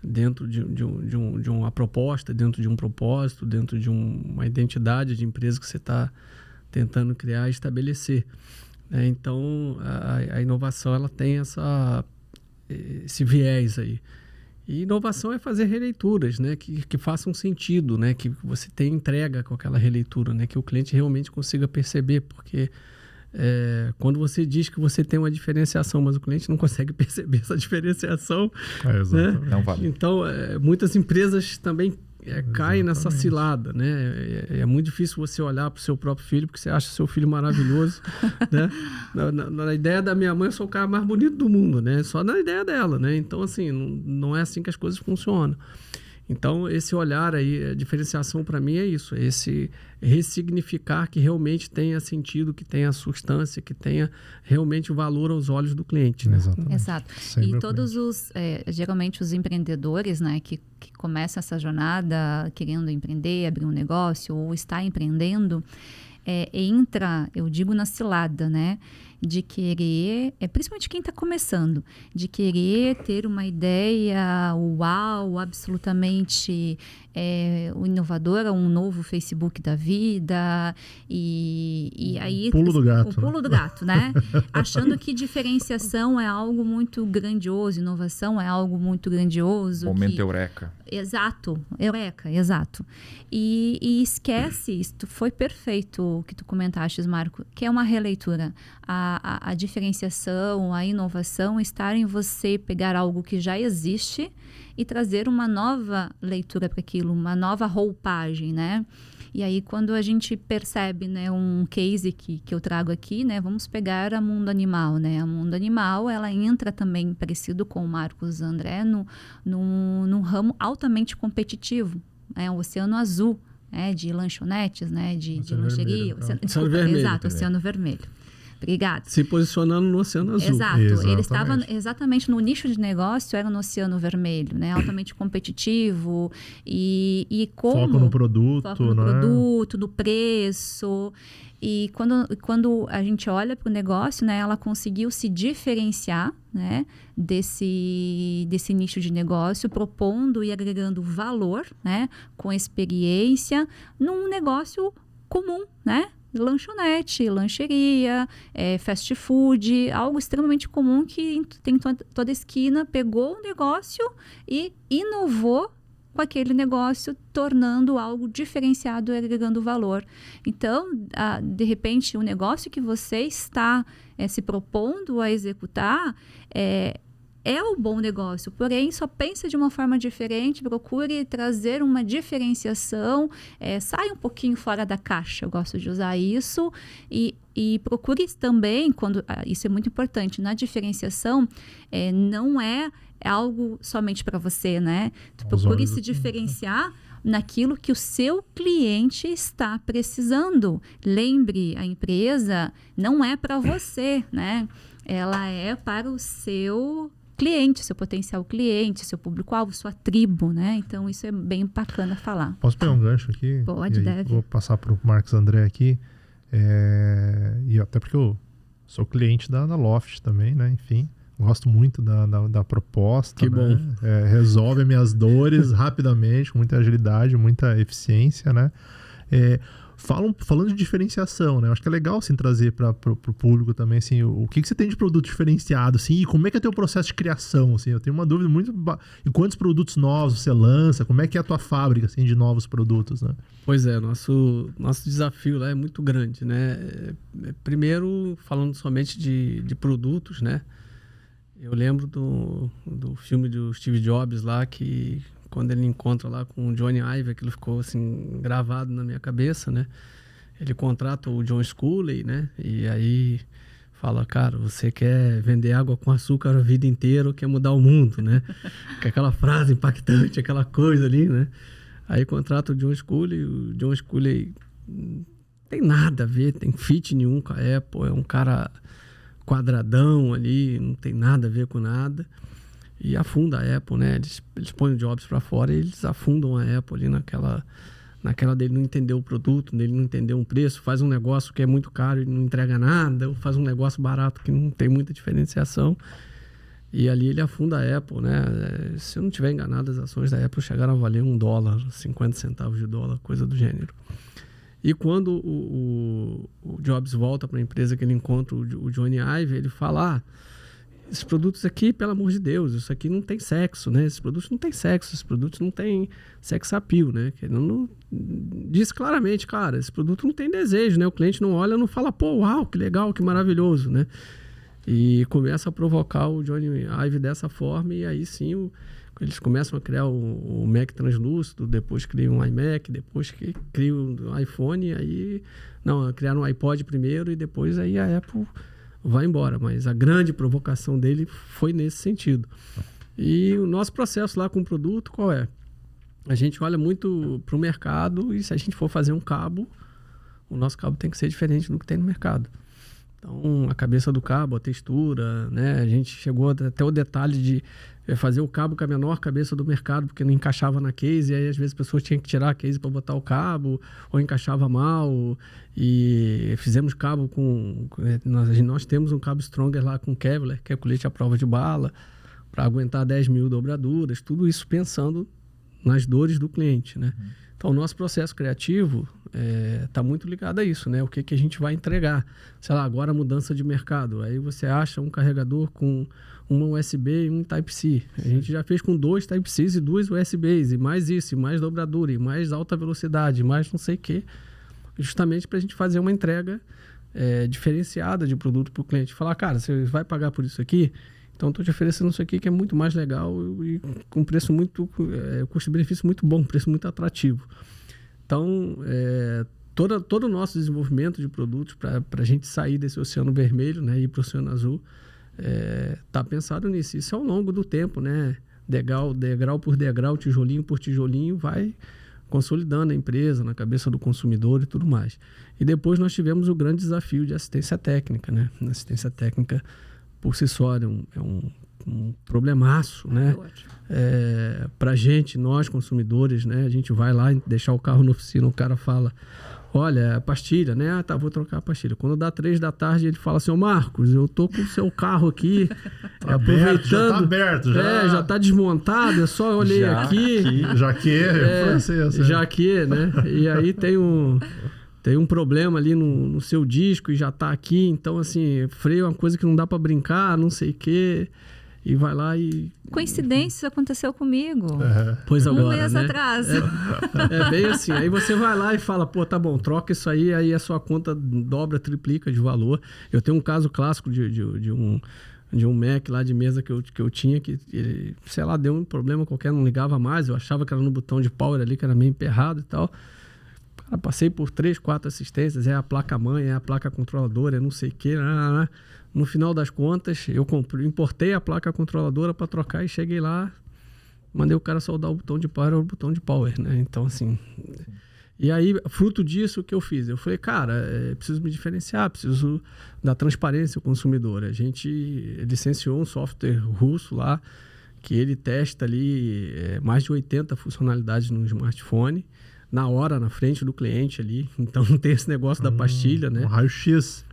Dentro de uma proposta, dentro de um propósito, dentro de uma identidade de empresa que você está tentando criar e estabelecer. Então, a inovação ela tem esse viés aí. E inovação é fazer releituras, né, que façam sentido, né, que você tenha entrega com aquela releitura, né, que o cliente realmente consiga perceber, porque quando você diz que você tem uma diferenciação, mas o cliente não consegue perceber essa diferenciação, né? Não vale. Então, muitas empresas também caem nessa cilada, né? É muito difícil você olhar para o seu próprio filho, porque você acha seu filho maravilhoso, né? Na ideia da minha mãe, eu sou o cara mais bonito do mundo, né? Só na ideia dela, né? Então, assim, não é assim que as coisas funcionam. Então, esse olhar aí, a diferenciação para mim é isso, é esse ressignificar que realmente tenha sentido, que tenha substância, que tenha realmente valor aos olhos do cliente. Né? Exato. E todos geralmente os empreendedores, né, que começam essa jornada querendo empreender, abrir um negócio ou está empreendendo, entra, eu digo, na cilada, né? De querer, principalmente quem está começando, de querer ter uma ideia uau, absolutamente inovadora, um novo Facebook da vida, e aí... O pulo do gato. O pulo do gato, né? Achando que diferenciação é algo muito grandioso, inovação é algo muito grandioso. Momento eureka. Exato, eureka, exato. E esquece, isso foi perfeito o que tu comentaste, Marco, que é uma releitura. A diferenciação, a inovação está em você pegar algo que já existe e trazer uma nova leitura para aquilo, uma nova roupagem, né? E aí, quando a gente percebe, né, um case que eu trago aqui, né, vamos pegar a Mundo Animal, né? A Mundo Animal, ela entra também, parecido com o Marcos André, num ramo altamente competitivo, o Oceano Azul, de lanchonetes, né, de lancheria. Oceano Vermelho. Obrigada. Se posicionando no Oceano Azul. Exato. Ele estava exatamente no nicho de negócio, era no Oceano Vermelho, né? Altamente competitivo e como... Foco no produto, produto, no preço. E quando a gente olha para o negócio, né? Ela conseguiu se diferenciar, né? Desse nicho de negócio, propondo e agregando valor, né? Com experiência, num negócio comum, né? Lanchonete, lancheria, fast food, algo extremamente comum que tem toda esquina, pegou o negócio e inovou com aquele negócio, tornando algo diferenciado e agregando valor. Então, de repente, o negócio que você está se propondo a executar é um bom negócio, porém só pense de uma forma diferente, procure trazer uma diferenciação, saia um pouquinho fora da caixa, eu gosto de usar isso, e procure também, isso é muito importante, na diferenciação, não é algo somente para você, né? Procure se diferenciar naquilo que o seu cliente está precisando. Lembre, a empresa não é para você, né? Ela é para o seu cliente, seu potencial cliente, seu público-alvo, sua tribo, né? Então, isso é bem bacana falar. Posso pegar um gancho aqui? Pode, deve. Vou passar para o Marcos André aqui. E até porque eu sou cliente da Loft também, né? Enfim, gosto muito da proposta. Que bom. Né? Resolve minhas dores rapidamente, com muita agilidade, muita eficiência, né? Falando de diferenciação, né? Acho que é legal, assim, trazer para o público também, assim, o que você tem de produto diferenciado, assim, e como é que é o teu processo de criação, assim? Eu tenho uma dúvida muito... E quantos produtos novos você lança? Como é que é a tua fábrica, assim, de novos produtos, né? Pois é, nosso desafio lá é muito grande, né? Primeiro, falando somente de produtos, né? Eu lembro do filme do Steve Jobs lá, que... quando ele encontra lá com o Johnny Ive, aquilo ficou assim gravado na minha cabeça, né? Ele contrata o John Sculley, né? E aí fala, cara, você quer vender água com açúcar a vida inteira ou quer mudar o mundo, né? Que é aquela frase impactante, aquela coisa ali, né? Aí contrata o John Sculley não tem nada a ver, tem fit nenhum com a Apple, é um cara quadradão ali, não tem nada a ver com nada. E afunda a Apple, né? Eles põem o Jobs para fora e eles afundam a Apple ali naquela dele não entender o produto, dele não entender um preço, faz um negócio que é muito caro e não entrega nada, ou faz um negócio barato que não tem muita diferenciação. E ali ele afunda a Apple, né? Se eu não estiver enganado, as ações da Apple chegaram a valer $1, 50 centavos de dólar, coisa do gênero. E quando o Jobs volta para a empresa que ele encontra o Johnny Ive, ele fala... esses produtos aqui, pelo amor de Deus, isso aqui não tem sexo, né? Esses produtos não tem sexo, esses produtos não tem sex appeal, né? Que não diz claramente, cara, esse produto não tem desejo, né? O cliente não olha, não fala, pô, uau, que legal, que maravilhoso, né? E começa a provocar o Johnny Ive dessa forma e aí sim eles começam a criar o Mac translúcido, depois criam um iMac, depois que criam o iPhone, aí... Não, criaram o iPod primeiro e depois aí a Apple... vai embora, mas a grande provocação dele foi nesse sentido. E o nosso processo lá com o produto, qual é? A gente olha muito para o mercado e se a gente for fazer um cabo, o nosso cabo tem que ser diferente do que tem no mercado. Então, a cabeça do cabo, a textura, né? A gente chegou até o detalhe de fazer o cabo com a menor cabeça do mercado, porque não encaixava na case, e aí às vezes as pessoas tinham que tirar a case para botar o cabo, ou encaixava mal, e fizemos cabo com... Nós temos um cabo Stronger lá com Kevlar, que é colete à prova de bala, para aguentar 10.000 dobraduras, tudo isso pensando nas dores do cliente, né? Então, o nosso processo criativo está muito ligado a isso, né? O que a gente vai entregar. Sei lá, agora a mudança de mercado. Aí você acha um carregador com uma USB e um Type-C. A gente já fez com 2 Type-Cs e 2 USBs, e mais isso, e mais dobradura, e mais alta velocidade, e mais não sei o quê. Justamente para a gente fazer uma entrega diferenciada de produto para o cliente. Falar, cara, você vai pagar por isso aqui? Então, estou te oferecendo isso aqui que é muito mais legal e com preço muito... custo-benefício muito bom, preço muito atrativo. Então, todo o nosso desenvolvimento de produtos para a gente sair desse oceano vermelho, né, e ir para o oceano azul, está pensado nisso. Isso ao longo do tempo, né? Degrau por degrau, tijolinho por tijolinho, vai consolidando a empresa na cabeça do consumidor e tudo mais. E depois nós tivemos o grande desafio de assistência técnica, né? Assistência técnica... por si só é um problemaço, né? Pra gente, nós consumidores, né? A gente vai lá deixar o carro na oficina, o cara fala, olha, a pastilha, né? Ah, tá, vou trocar a pastilha. Quando dá 3 da tarde, ele fala assim, ô Marcos, eu tô com o seu carro aqui, aproveitando... Já tá aberto, já. Já tá desmontado, é só eu olhei aqui. Já que, né? E aí tem um problema ali no seu disco e já tá aqui. Então, assim, freio é uma coisa que não dá para brincar, não sei o quê. e vai lá e... Coincidência, isso aconteceu comigo. Pois agora, Um mês né? atrás. É bem assim. Aí você vai lá e fala, pô, tá bom, troca isso aí a sua conta dobra, triplica de valor. Eu tenho um caso clássico de um Mac lá de mesa que eu tinha, que ele, sei lá, deu um problema qualquer, não ligava mais. Eu achava que era no botão de power ali, que era meio emperrado e tal. Cara, passei por 3, 4 assistências, é a placa-mãe, é a placa controladora, é não sei o quê. No final das contas, eu importei a placa controladora para trocar e cheguei lá, mandei o cara soldar o botão de power ao botão de power, né? Então, assim... E aí, fruto disso, o que eu fiz? Eu falei, cara, preciso me diferenciar, preciso dar transparência ao consumidor. A gente licenciou um software russo lá, que ele testa ali mais de 80 funcionalidades no smartphone, na hora, na frente do cliente ali. Então, não tem esse negócio da pastilha, né? Um raio-x.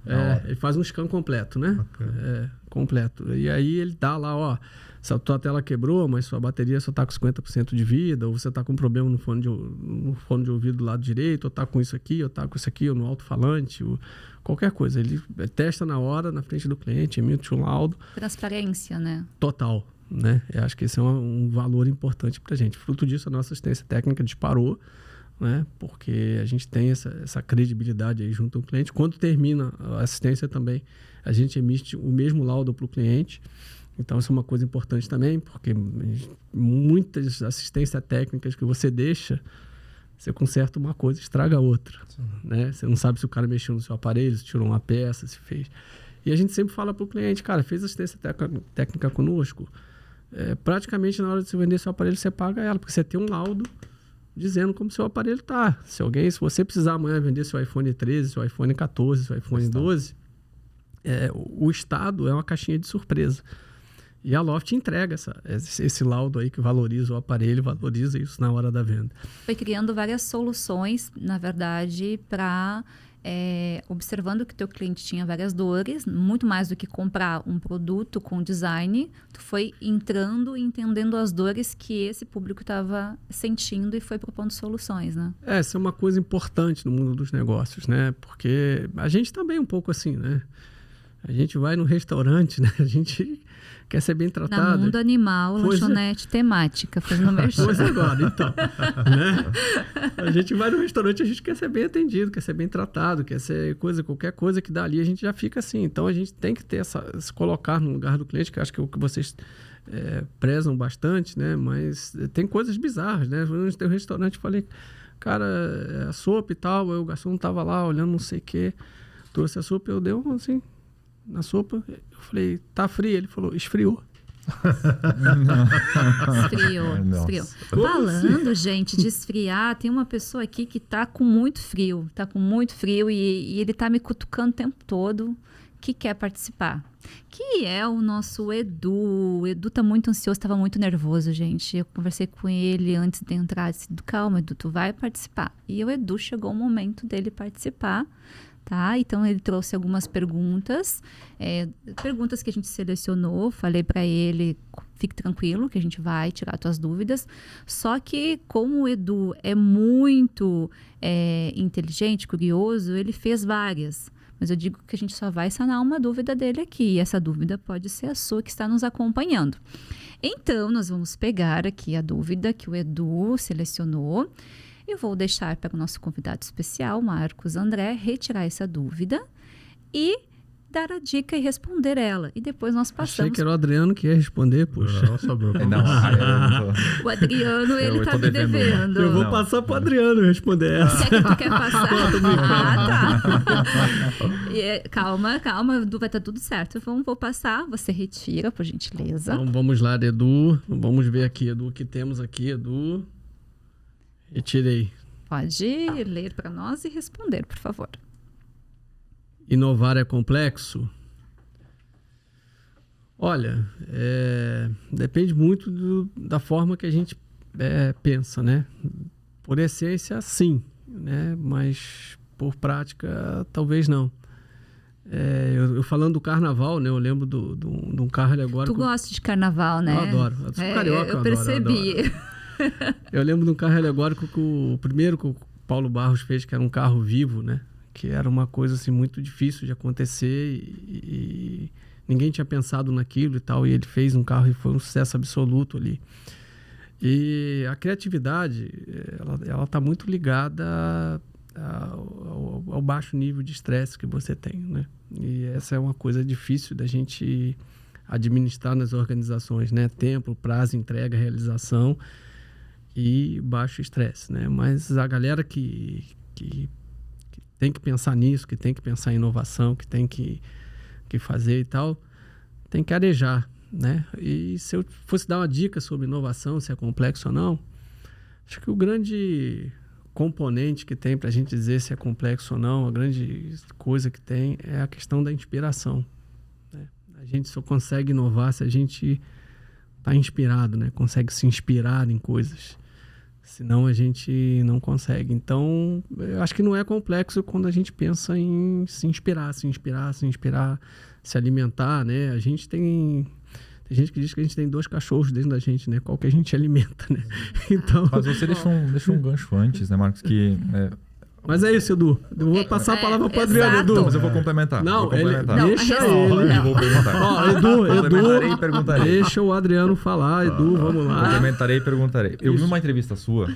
Ele faz um scan completo, né? Completo. E aí, ele dá lá, ó... Se a tua tela quebrou, mas sua bateria só está com 50% de vida, ou você está com um problema no fone de ouvido do lado direito, ou está com isso aqui, ou está com isso aqui, ou no alto-falante, ou qualquer coisa. Ele testa na hora, na frente do cliente, emite um laudo. Transparência, né? Total, né? Eu acho que esse é um valor importante para a gente. Fruto disso, a nossa assistência técnica disparou, né? Porque a gente tem essa credibilidade aí junto ao cliente. Quando termina a assistência também, a gente emite o mesmo laudo para o cliente. Então, isso é uma coisa importante também, porque muitas assistências técnicas que você deixa, você conserta uma coisa e estraga outra, né? Você não sabe se o cara mexeu no seu aparelho, se tirou uma peça, se fez. E a gente sempre fala para o cliente, cara, fez assistência técnica conosco, praticamente na hora de você vender seu aparelho, você paga ela, porque você tem um laudo dizendo como seu aparelho está. Se você precisar amanhã vender seu iPhone 13, seu iPhone 14, seu iPhone 12, o estado é uma caixinha de surpresa. E a Loft entrega esse laudo aí que valoriza o aparelho, valoriza isso na hora da venda. Foi criando várias soluções, na verdade, para... observando que teu cliente tinha várias dores, muito mais do que comprar um produto com design, tu foi entrando e entendendo as dores que esse público estava sentindo e foi propondo soluções, né? Essa é uma coisa importante no mundo dos negócios, né? Porque a gente também é um pouco assim, né? A gente vai no restaurante, né? A gente quer ser bem tratado. Na Mundo Animal, lanchonete temática, fazendo merchan. Pois agora, então. Né? A gente vai no restaurante, a gente quer ser bem atendido, quer ser bem tratado, quer ser qualquer coisa que dá ali, a gente já fica assim. Então, a gente tem que ter se colocar no lugar do cliente, que acho que é o que vocês prezam bastante, né? Mas tem coisas bizarras, né? Eu tem um restaurante, falei, cara, a sopa e tal, aí o garçom estava lá olhando não sei o quê, trouxe a sopa, eu dei assim... na sopa, eu falei, tá frio? Ele falou, esfriou. Esfriou. Falando, gente, de esfriar, tem uma pessoa aqui que tá com muito frio, e ele tá me cutucando o tempo todo, que quer participar. Que é o nosso Edu. O Edu tá muito ansioso, estava muito nervoso, gente. Eu conversei com ele antes de entrar, disse, calma, Edu, tu vai participar. E o Edu chegou o momento dele participar. Tá? Então, ele trouxe algumas perguntas que a gente selecionou. Falei para ele, fique tranquilo, que a gente vai tirar tuas dúvidas. Só que, como o Edu é muito inteligente, curioso, ele fez várias. Mas eu digo que a gente só vai sanar uma dúvida dele aqui. E essa dúvida pode ser a sua que está nos acompanhando. Então, nós vamos pegar aqui a dúvida que o Edu selecionou. Eu vou deixar para o nosso convidado especial, Marcos André, retirar essa dúvida e dar a dica e responder ela. E depois nós passamos... Achei que era o Adriano que ia responder, poxa. Não, sobrou pra O Adriano, ele tá me devendo. Eu vou passar pro Adriano responder essa. Quer que tu quer passar? Tá. Calma, Edu, vai estar tudo certo. Vou passar, você retira, por gentileza. Então, vamos lá, Edu. Vamos ver aqui, Edu, o que temos aqui, Edu. Retirei. Pode ler para nós e responder, por favor. Inovar é complexo? Olha, depende muito da forma que a gente pensa, né? Por essência, sim, né? Mas por prática, talvez não. Eu falando do carnaval, né? Eu lembro de um carro alegórico. Tu gosta de carnaval, né? Eu adoro. Eu sou carioca, eu percebi. Eu lembro de um carro alegórico que o primeiro que o Paulo Barros fez, que era um carro vivo, né? Que era uma coisa assim muito difícil de acontecer e ninguém tinha pensado naquilo e tal, e ele fez um carro e foi um sucesso absoluto ali. E a criatividade, ela está muito ligada ao baixo nível de estresse que você tem, né? E essa é uma coisa difícil da gente administrar nas organizações, né? Tempo, prazo, entrega, realização e baixo estresse, né? Mas a galera que tem que pensar nisso, que tem que pensar em inovação, que tem que fazer e tal, tem que arejar, né? E se eu fosse dar uma dica sobre inovação, se é complexo ou não, acho que o grande componente que tem para a gente dizer se é complexo ou não, a grande coisa que tem é a questão da inspiração, né? A gente só consegue inovar se a gente está inspirado, né? Consegue se inspirar em coisas. Senão a gente não consegue. Então, eu acho que não é complexo quando a gente pensa em se inspirar, se alimentar, né? A gente tem gente que diz que a gente tem 2 cachorros dentro da gente, né? Qual que a gente alimenta, né? Então... Mas você deixou um gancho antes, né, Marcos? Mas é isso, Edu. Eu vou passar a palavra para o Adriano, Edu. Mas eu vou complementar. Não, deixa ele. Eu vou perguntar. Edu, e perguntarei. Deixa o Adriano falar, Edu, vamos lá. Complementarei e perguntarei. Eu vi uma entrevista sua,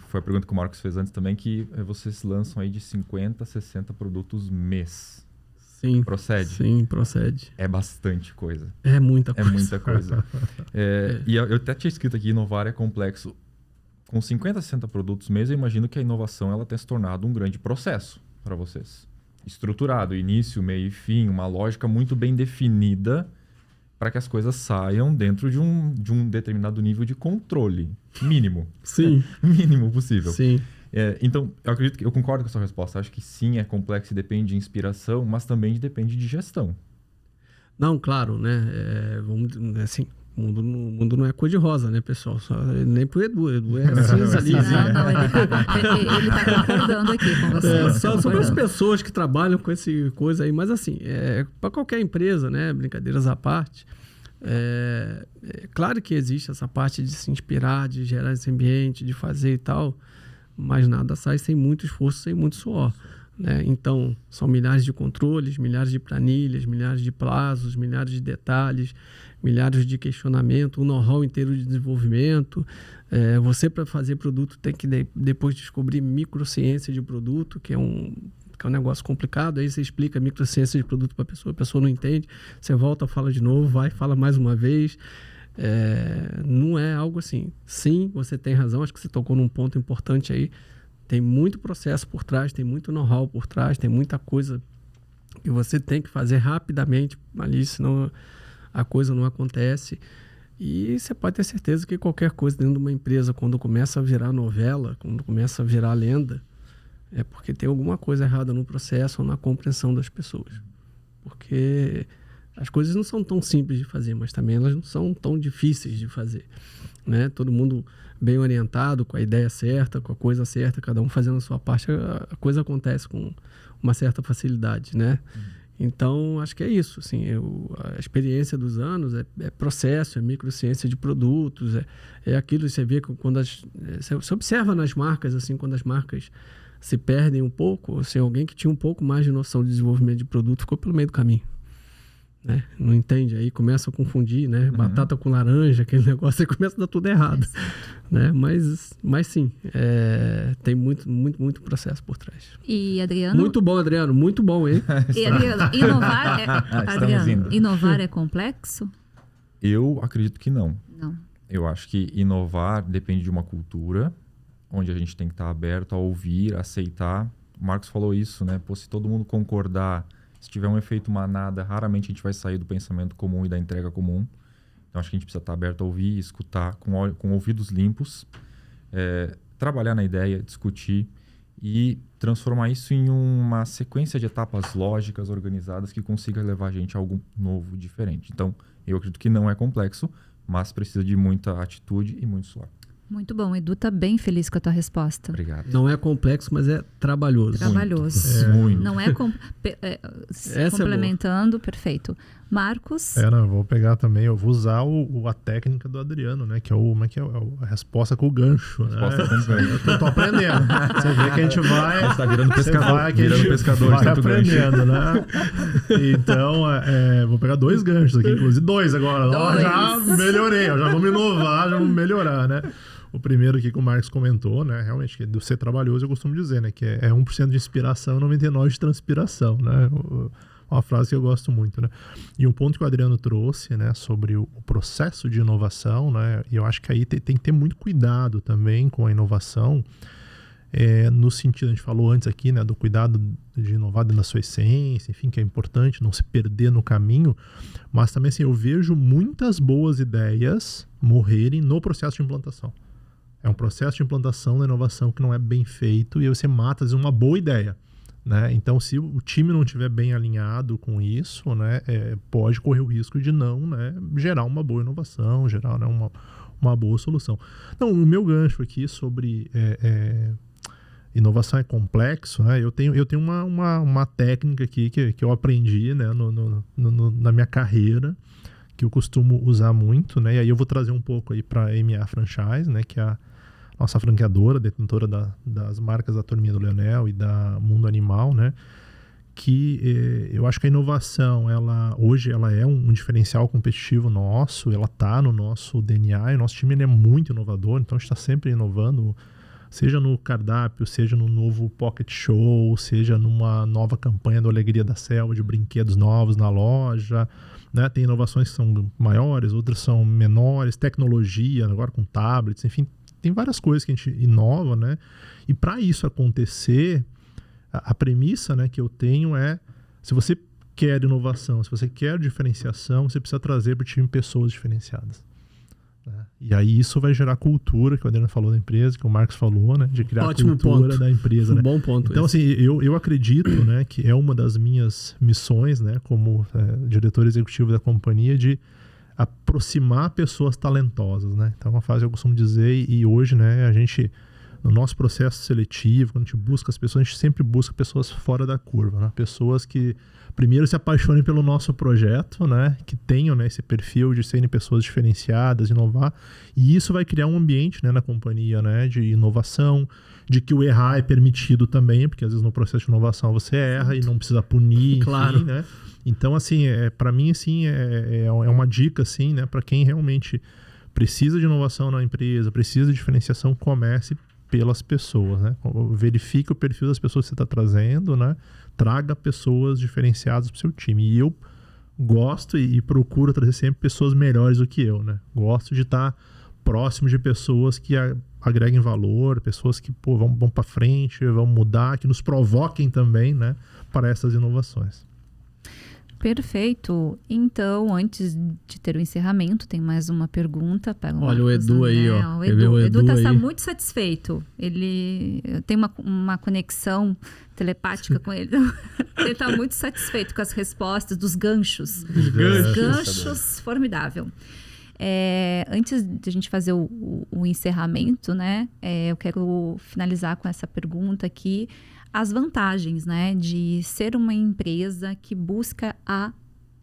foi a pergunta que o Marcos fez antes também, que vocês lançam aí de 50 a 60 produtos mês. Sim. Procede? Sim, procede. É bastante coisa. É muita coisa. É muita coisa. E eu até tinha escrito aqui, inovar é complexo. Com 50 a 60 produtos mês, eu imagino que a inovação ela tenha se tornado um grande processo para vocês. Estruturado, início, meio e fim, uma lógica muito bem definida para que as coisas saiam dentro de um determinado nível de controle mínimo. Sim. Mínimo possível. Sim. Então, eu concordo com a sua resposta. Acho que sim, é complexo e depende de inspiração, mas também depende de gestão. Não, claro, né? Vamos, assim, o mundo não é cor de rosa, né, pessoal? Nem pro Edu. Edu é cinza ali. Não, ele tá concordando aqui com você. Só para as pessoas que trabalham com esse coisa aí. Mas, assim, para qualquer empresa, né? Brincadeiras à parte, claro que existe essa parte de se inspirar, de gerar esse ambiente, de fazer e tal, mas nada sai sem muito esforço, sem muito suor, né? Então, são milhares de controles, milhares de planilhas, milhares de prazos, milhares de detalhes, milhares de questionamento, um know-how inteiro de desenvolvimento. Você, para fazer produto, tem que depois descobrir microciência de produto, que é um negócio complicado. Aí você explica a microciência de produto para a pessoa não entende, você volta, fala de novo, fala mais uma vez. Não é algo assim. Sim, você tem razão, acho que você tocou num ponto importante aí. Tem muito processo por trás, tem muito know-how por trás, tem muita coisa que você tem que fazer rapidamente ali, senão a coisa não acontece. E você pode ter certeza que qualquer coisa dentro de uma empresa, quando começa a virar novela, quando começa a virar lenda, é porque tem alguma coisa errada no processo ou na compreensão das pessoas. Porque as coisas não são tão simples de fazer, mas também elas não são tão difíceis de fazer, né? Todo mundo bem orientado, com a ideia certa, com a coisa certa, cada um fazendo a sua parte, a coisa acontece com uma certa facilidade, né? Então, acho que é isso, assim, a experiência dos anos é processo, é microciência de produtos, é aquilo que você vê quando você observa nas marcas, assim, quando as marcas se perdem um pouco, assim, alguém que tinha um pouco mais de noção de desenvolvimento de produto ficou pelo meio do caminho, né? Não entende, aí começa a confundir, né? Batata com laranja, aquele negócio, aí começa a dar tudo errado, né? Mas sim, tem muito processo por trás. E Adriano... Muito bom, Adriano, muito bom, hein? E Adriano, inovar é complexo? Eu acredito que não. Não. Eu acho que inovar depende de uma cultura, onde a gente tem que estar aberto a ouvir, a aceitar. O Marcos falou isso, né? Pô, se todo mundo concordar, se tiver um efeito manada, raramente a gente vai sair do pensamento comum e da entrega comum. Então, acho que a gente precisa estar aberto a ouvir, escutar, com ouvidos limpos, trabalhar na ideia, discutir e transformar isso em uma sequência de etapas lógicas, organizadas, que consiga levar a gente a algo novo, diferente. Então, eu acredito que não é complexo, mas precisa de muita atitude e muito suor. Muito bom. Edu tá bem feliz com a tua resposta. Obrigado. Não é complexo, mas é trabalhoso. Trabalhoso. Muito. Não é complementando, perfeito. Marcos? Não, eu vou pegar também, eu vou usar a técnica do Adriano, né? Que é a resposta com o gancho. Resposta com o gancho. Eu tô aprendendo. Você vê que a gente vai... Você tá virando pescador, vai tanto gancho. aprendendo, né? Então, vou pegar 2 ganchos aqui, inclusive 2 agora. Ó, já melhorei, já vamos inovar, já vamos melhorar, né? O primeiro aqui que o Marcos comentou, né? Realmente, que do ser trabalhoso, eu costumo dizer, né? Que é 1% de inspiração e 99% de transpiração, né? Uma frase que eu gosto muito, né? E um ponto que o Adriano trouxe, né? Sobre o processo de inovação, né? E eu acho que aí tem que ter muito cuidado também com a inovação, no sentido, a gente falou antes aqui, né? Do cuidado de inovar dentro da sua essência, enfim, que é importante não se perder no caminho, mas também, assim, eu vejo muitas boas ideias morrerem no processo de implantação. É um processo de implantação da inovação que não é bem feito e aí você mata, às vezes, uma boa ideia, né? Então, se o time não estiver bem alinhado com isso, né, pode correr o risco de não, né, gerar uma boa inovação, gerar, né, uma boa solução. Então, o meu gancho aqui sobre inovação é complexo, né? Eu tenho uma técnica aqui que eu aprendi, né, na minha carreira, que eu costumo usar muito, né? E aí eu vou trazer um pouco aí para a MA Franchise, né, que é a nossa franqueadora, detentora das marcas da Turminha do Leonel e da Mundo Animal, né? Que eu acho que a inovação, hoje ela é um diferencial competitivo nosso, ela está no nosso DNA, e o nosso time ele é muito inovador, então a gente está sempre inovando, seja no cardápio, seja no novo Pocket Show, seja numa nova campanha do Alegria da Selva, de brinquedos novos na loja, né? Tem inovações que são maiores, outras são menores, tecnologia, agora com tablets, enfim, tem várias coisas que a gente inova, né? E para isso acontecer, a premissa, né, que eu tenho se você quer inovação, se você quer diferenciação, você precisa trazer para o time pessoas diferenciadas, né? E aí isso vai gerar cultura, que o Adriano falou da empresa, que o Marcos falou, né? De criar Ótimo cultura ponto. da empresa, né? Bom ponto. Então, assim, eu acredito, né, que é uma das minhas missões, né, como diretor executivo da companhia, de aproximar pessoas talentosas, né? Então, é uma frase que eu costumo dizer, e hoje, né, a gente, no nosso processo seletivo, quando a gente busca as pessoas, a gente sempre busca pessoas fora da curva, né? Pessoas que, primeiro, se apaixonem pelo nosso projeto, né? Que tenham, né, esse perfil de serem pessoas diferenciadas, inovar, e isso vai criar um ambiente, né, na companhia, né, de inovação, de que o errar é permitido também, porque às vezes no processo de inovação você erra e não precisa punir, Claro. enfim, né? Então, assim, para mim, assim, é uma dica, assim, né, para quem realmente precisa de inovação na empresa, precisa de diferenciação, comece pelas pessoas, né? Verifique o perfil das pessoas que você está trazendo, né? Traga pessoas diferenciadas para o seu time. E eu gosto e procuro trazer sempre pessoas melhores do que eu, né? Gosto de estar próximo de pessoas que agreguem valor, pessoas que vão para frente, vão mudar, que nos provoquem também, né, para essas inovações. Perfeito. Então, antes de ter o encerramento, tem mais uma pergunta. Olha o Edu aí, ó. O Edu está muito satisfeito. Ele tem uma conexão telepática com ele. Ele está muito satisfeito com as respostas dos ganchos. Ganchos, formidável. Antes de a gente fazer o encerramento, né? Eu quero finalizar com essa pergunta aqui. As vantagens, né, de ser uma empresa que busca a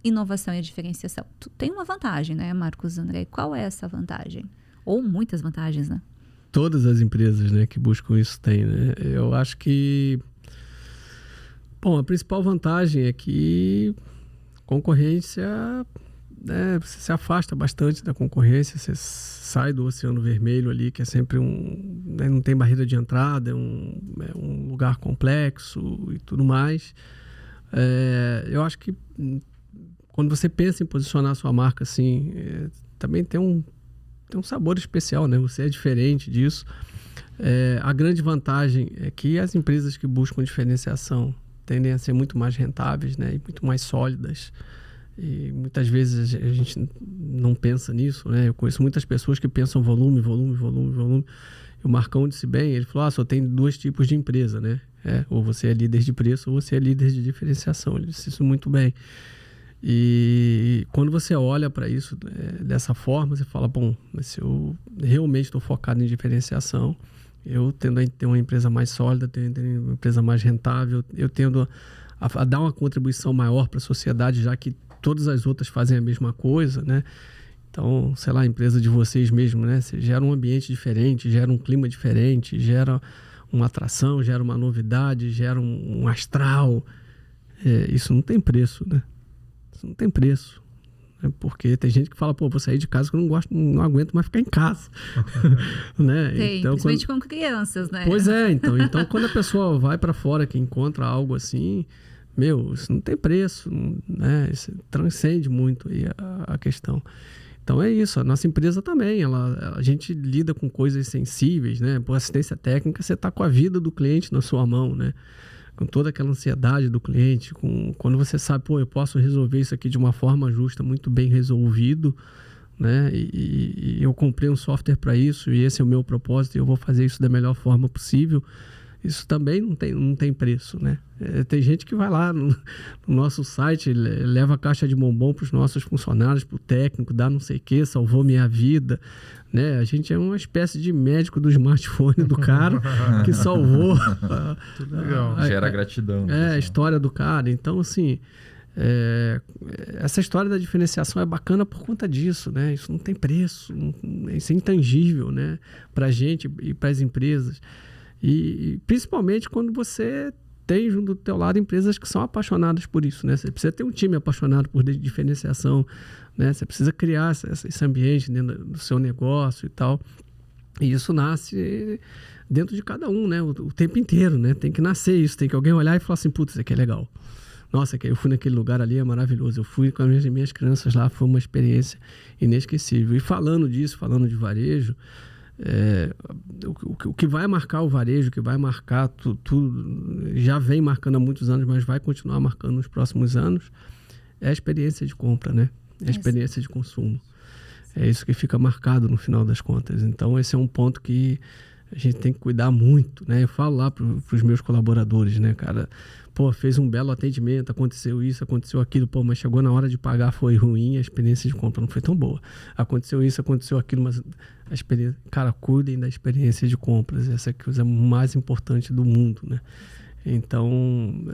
inovação e a diferenciação. Tu tem uma vantagem, né, Marcos André? Qual é essa vantagem? Ou muitas vantagens, né? Todas as empresas, né, que buscam isso têm, né? Eu acho que... Bom, a principal vantagem é que concorrência... você se afasta bastante da concorrência, você sai do oceano vermelho ali, que é sempre não tem barreira de entrada, é um lugar complexo e tudo mais. Eu acho que quando você pensa em posicionar a sua marca assim, também tem um sabor especial, né? Você é diferente disso. A grande vantagem é que as empresas que buscam diferenciação tendem a ser muito mais rentáveis, né? E muito mais sólidas. E muitas vezes a gente não pensa nisso, né? Eu conheço muitas pessoas que pensam volume. E o Marcão disse bem, ele falou, só tem 2 tipos de empresa, né? Ou você é líder de preço ou você é líder de diferenciação. Ele disse isso muito bem. E quando você olha para isso dessa forma, você fala, bom, mas eu realmente estou focado em diferenciação, Eu tendo a ter uma empresa mais sólida, tendo a ter uma empresa mais rentável, eu tendo a dar uma contribuição maior para a sociedade, já que todas as outras fazem a mesma coisa, né? Então, sei lá, a empresa de vocês mesmo, né? Você gera um ambiente diferente, gera um clima diferente, gera uma atração, gera uma novidade, gera um astral. Isso não tem preço, né? Isso não tem preço. Porque tem gente que fala, pô, vou sair de casa que eu não aguento mais ficar em casa. Né? Tem, então, principalmente com crianças, né? Pois é, então quando a pessoa vai para fora que encontra algo assim, isso não tem preço, né? Isso transcende muito aí a questão. Então é isso, a nossa empresa também, a gente lida com coisas sensíveis, né? Por assistência técnica, você está com a vida do cliente na sua mão, né? Com toda aquela ansiedade do cliente, quando você sabe, pô, eu posso resolver isso aqui de uma forma justa, muito bem resolvido, né? E eu comprei um software para isso, e esse é o meu propósito, e eu vou fazer isso da melhor forma possível. Isso também não tem preço, né? Tem gente que vai lá no nosso site, leva a caixa de bombom para os nossos funcionários, para o técnico, dá não sei o que, salvou minha vida, né? A gente é uma espécie de médico do smartphone do cara que salvou. Gera gratidão. A história do cara. Então, assim, essa história da diferenciação é bacana por conta disso, né? Isso não tem preço, isso é intangível, né? Para a gente e para as empresas. E principalmente quando você tem junto do teu lado empresas que são apaixonadas por isso, né? Você precisa ter um time apaixonado por diferenciação, né? Você precisa criar esse ambiente dentro do seu negócio e tal. E isso nasce dentro de cada um, né? O tempo inteiro, né? Tem que nascer isso, tem que alguém olhar e falar assim, putz, isso aqui é legal. Nossa, eu fui naquele lugar ali, é maravilhoso. Eu fui com as minhas crianças lá, foi uma experiência inesquecível. E falando disso, falando de varejo, o que vai marcar o varejo, o que vai marcar tudo, já vem marcando há muitos anos, mas vai continuar marcando nos próximos anos, é a experiência de compra, né? É a experiência de consumo. É isso que fica marcado no final das contas. Então, esse é um ponto que a gente tem que cuidar muito, né? Eu falo lá para os meus colaboradores, né, cara? Pô, fez um belo atendimento, aconteceu isso, aconteceu aquilo, pô, mas chegou na hora de pagar, foi ruim, a experiência de compra não foi tão boa. Aconteceu isso, aconteceu aquilo, mas a experiência... Cara, cuidem da experiência de compras, essa é a coisa mais importante do mundo, né? Então,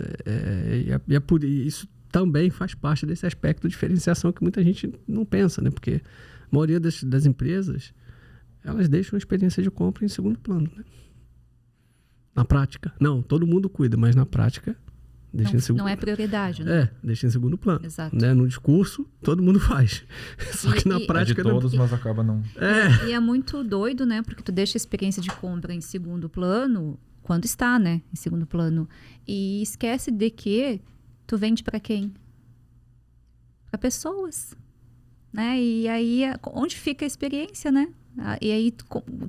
por isso também faz parte desse aspecto de diferenciação que muita gente não pensa, né? Porque a maioria das empresas, elas deixam a experiência de compra em segundo plano, né? Na prática. Não, todo mundo cuida, mas na prática... Não é prioridade, né? Deixa em segundo plano. Exato. Né? No discurso, todo mundo faz. Só que na prática... É de todos, mas acaba não... E é muito doido, né? Porque tu deixa a experiência de compra em segundo plano, quando está, né? Em segundo plano. E esquece de que tu vende para quem? Para pessoas. Né? E aí, onde fica a experiência, né? E aí,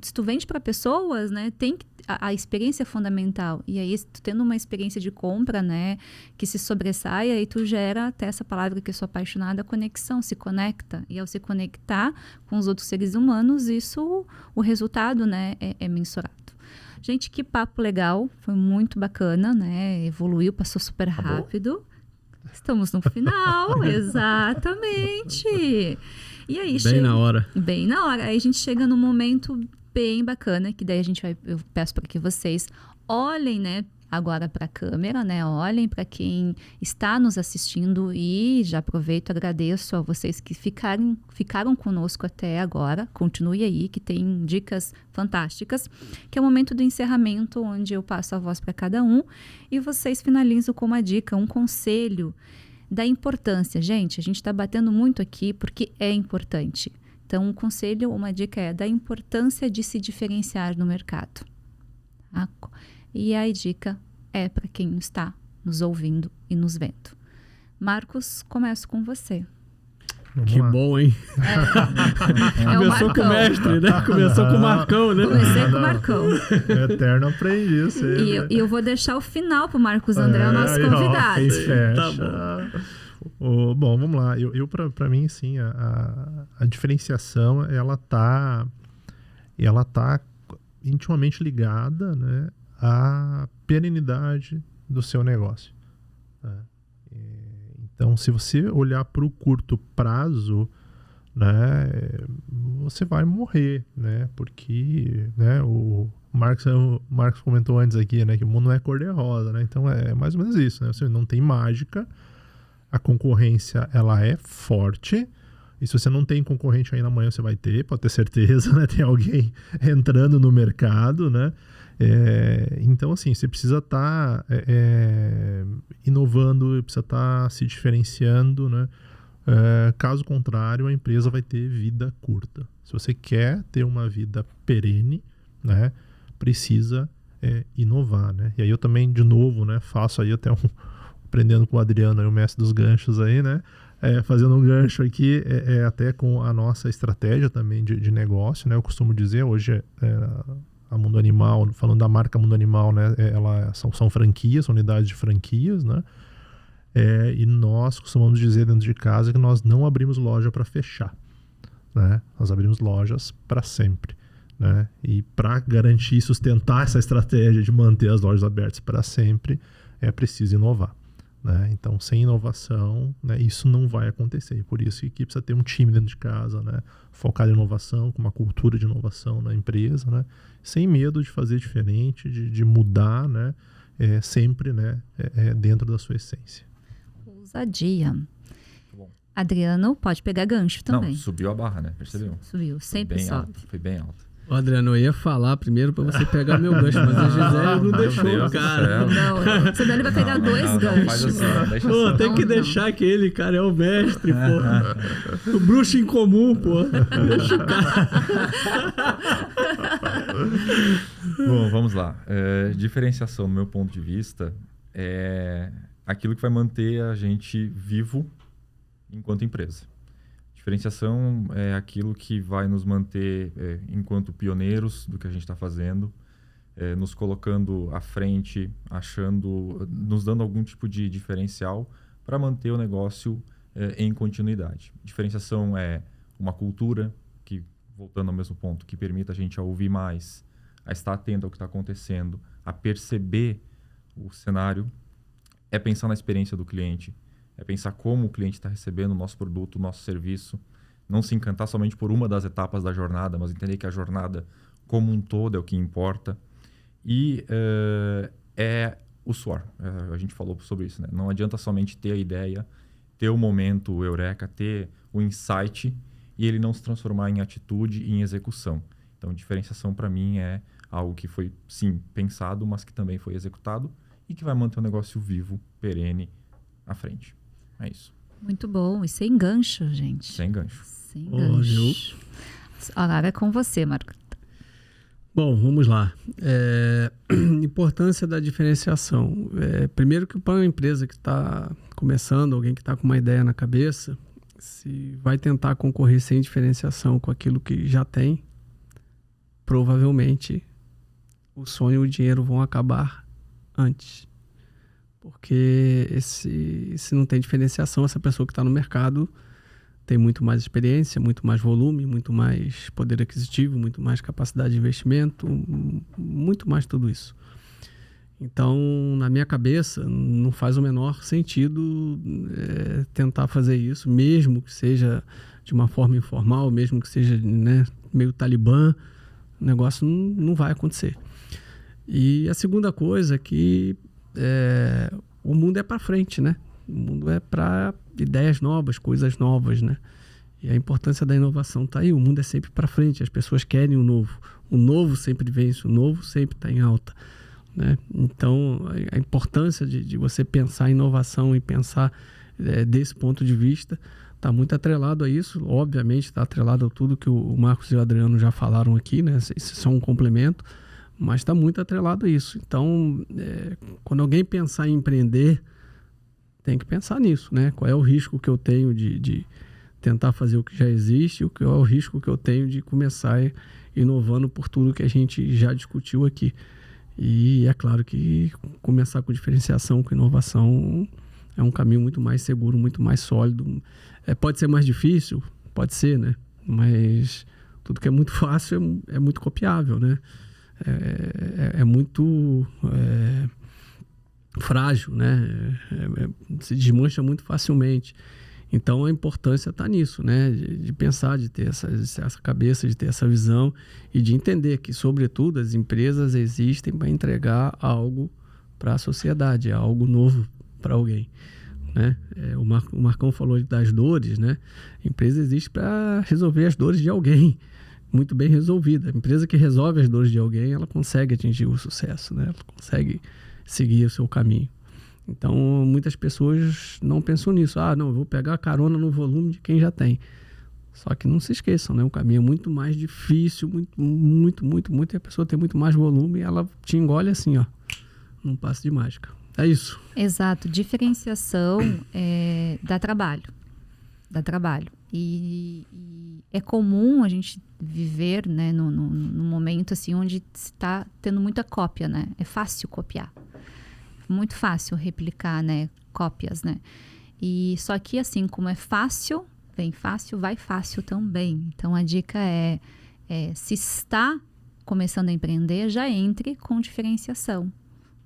se tu vende para pessoas, né? Tem que a experiência é fundamental. E aí, tu tendo uma experiência de compra, né, que se sobressai, aí tu gera até essa palavra que eu sou apaixonada, conexão, se conecta. E ao se conectar com os outros seres humanos, isso, o resultado, né, é mensurado. Gente, que papo legal, foi muito bacana, né, evoluiu, passou super rápido. Estamos no final, exatamente. E aí, Bem na hora. Bem na hora. Aí a gente chega num momento bem bacana, que daí eu peço para que vocês olhem, né, agora para a câmera, né, olhem para quem está nos assistindo e já aproveito, agradeço a vocês que ficaram conosco até agora, continue aí, que tem dicas fantásticas, que é o momento do encerramento, onde eu passo a voz para cada um e vocês finalizam com uma dica, um conselho da importância. Gente, a gente está batendo muito aqui porque é importante. Então, um conselho, uma dica é da importância de se diferenciar no mercado. Tá? E a dica é para quem está nos ouvindo e nos vendo. Marcos, começo com você. Que bom, hein? Começou com o mestre, né? Começou com o Marcão, né? Comecei com o Marcão. Eterno aprendiz. E eu vou deixar o final para o Marcos André, o nosso convidado. Tá bom. Bom, vamos lá. Eu para mim, sim, a diferenciação, ela tá intimamente ligada, né, à perenidade do seu negócio. Né? Então, se você olhar para o curto prazo, né, você vai morrer, né? Porque, né, o Marcos comentou antes aqui, né, que o mundo não é cor-de-rosa, né? Então é mais ou menos isso, né? Você não tem mágica, a concorrência ela é forte. E se você não tem concorrente ainda amanhã, você vai ter, pode ter certeza, né? Tem alguém entrando no mercado, né? Então, assim, você precisa estar inovando, precisa estar se diferenciando, né? Caso contrário, a empresa vai ter vida curta. Se você quer ter uma vida perene, né? Precisa inovar, né? E aí eu também, de novo, né? Faço aí até aprendendo com o Adriano, aí, o mestre dos ganchos aí, né? Fazendo um gancho aqui, até com a nossa estratégia também de negócio, né? Eu costumo dizer, hoje a Mundo Animal, falando da marca Mundo Animal, né? São franquias, são unidades de franquias, né? E nós costumamos dizer dentro de casa que nós não abrimos loja para fechar, né? Nós abrimos lojas para sempre, né? E para garantir e sustentar essa estratégia de manter as lojas abertas para sempre, é preciso inovar. Né? Então, sem inovação, né, isso não vai acontecer. E por isso que precisa ter um time dentro de casa, né, focado em inovação, com uma cultura de inovação na empresa, né, sem medo de fazer diferente, de mudar, né, sempre, né, dentro da sua essência. Ousadia. Bom. Adriano pode pegar gancho também. Não, subiu a barra, né? Percebeu? Subiu, sempre bem sobe. Alto, foi bem alto. Adriano, eu ia falar primeiro para você pegar meu gancho, mas a Gisele não deixou, cara. Não, senão ele vai pegar dois ganchos. Faz assim, deixa Pô, assim. tem que deixar que ele, cara, é o mestre, pô. O bruxo em comum, pô. Deixa o cara. Bom, vamos lá. Diferenciação, do meu ponto de vista, é aquilo que vai manter a gente vivo enquanto empresa. Diferenciação é aquilo que vai nos manter enquanto pioneiros do que a gente está fazendo, nos colocando à frente, nos dando algum tipo de diferencial para manter o negócio em continuidade. Diferenciação é uma cultura que, voltando ao mesmo ponto, que permita a gente a ouvir mais, a estar atento ao que está acontecendo, a perceber o cenário, é pensar na experiência do cliente, é pensar como o cliente está recebendo o nosso produto, o nosso serviço. Não se encantar somente por uma das etapas da jornada, mas entender que a jornada como um todo é o que importa. E é o suor. A gente falou sobre isso, né? Não adianta somente ter a ideia, ter o momento, o eureka, ter o insight e ele não se transformar em atitude e em execução. Então, diferenciação para mim é algo que foi, sim, pensado, mas que também foi executado e que vai manter o negócio vivo, perene, à frente. É isso. Muito bom. E sem gancho, gente. Sem gancho. Sem gancho. Agora é com você, Marco. Bom, vamos lá. Importância da diferenciação. Primeiro que para uma empresa que está começando, alguém que está com uma ideia na cabeça, se vai tentar concorrer sem diferenciação com aquilo que já tem, provavelmente o sonho e o dinheiro vão acabar antes. Porque se não tem diferenciação, essa pessoa que está no mercado tem muito mais experiência, muito mais volume, muito mais poder aquisitivo, muito mais capacidade de investimento, muito mais tudo isso. Então, na minha cabeça, não faz o menor sentido tentar fazer isso, mesmo que seja de uma forma informal, mesmo que seja, né, meio talibã, o negócio não vai acontecer. E a segunda coisa é que o mundo é para frente, né? O mundo é para ideias novas, coisas novas, né? E a importância da inovação está aí. O mundo é sempre para frente, as pessoas querem o novo. O novo sempre vence, o novo sempre está em alta, né? Então, a importância de você pensar em inovação e pensar desse ponto de vista está muito atrelado a isso. Obviamente, está atrelado a tudo que o Marcos e o Adriano já falaram aqui, né? Isso é só um complemento, mas está muito atrelado a isso. Então, quando alguém pensar em empreender, tem que pensar nisso, né? Qual é o risco que eu tenho de tentar fazer o que já existe e qual é o risco que eu tenho de começar inovando por tudo que a gente já discutiu aqui. E é claro que começar com diferenciação, com inovação, é um caminho muito mais seguro, muito mais sólido. Pode ser mais difícil? Pode ser, né? Mas tudo que é muito fácil é muito copiável, né? É muito frágil, né? Se desmancha muito facilmente. Então, a importância está nisso, né? De pensar, de ter essa cabeça, de ter essa visão e de entender que, sobretudo, as empresas existem para entregar algo para a sociedade, algo novo para alguém, né? O Marcão falou das dores, né? A empresa existe para resolver as dores de alguém, muito bem resolvida. A empresa que resolve as dores de alguém, ela consegue atingir o sucesso, né? Ela consegue seguir o seu caminho. Então, muitas pessoas não pensam nisso. Não, eu vou pegar a carona no volume de quem já tem. Só que não se esqueçam, né? O caminho é muito mais difícil, muito, e a pessoa tem muito mais volume e ela te engole assim, ó, num passe de mágica. É isso. Exato. Diferenciação dá trabalho. Dá trabalho. E é comum a gente viver, né, num momento assim, onde está tendo muita cópia, né? É fácil copiar. Muito fácil replicar, né, cópias, né? E só que assim, como é fácil, vem fácil, vai fácil também. Então a dica se está começando a empreender, já entre com diferenciação,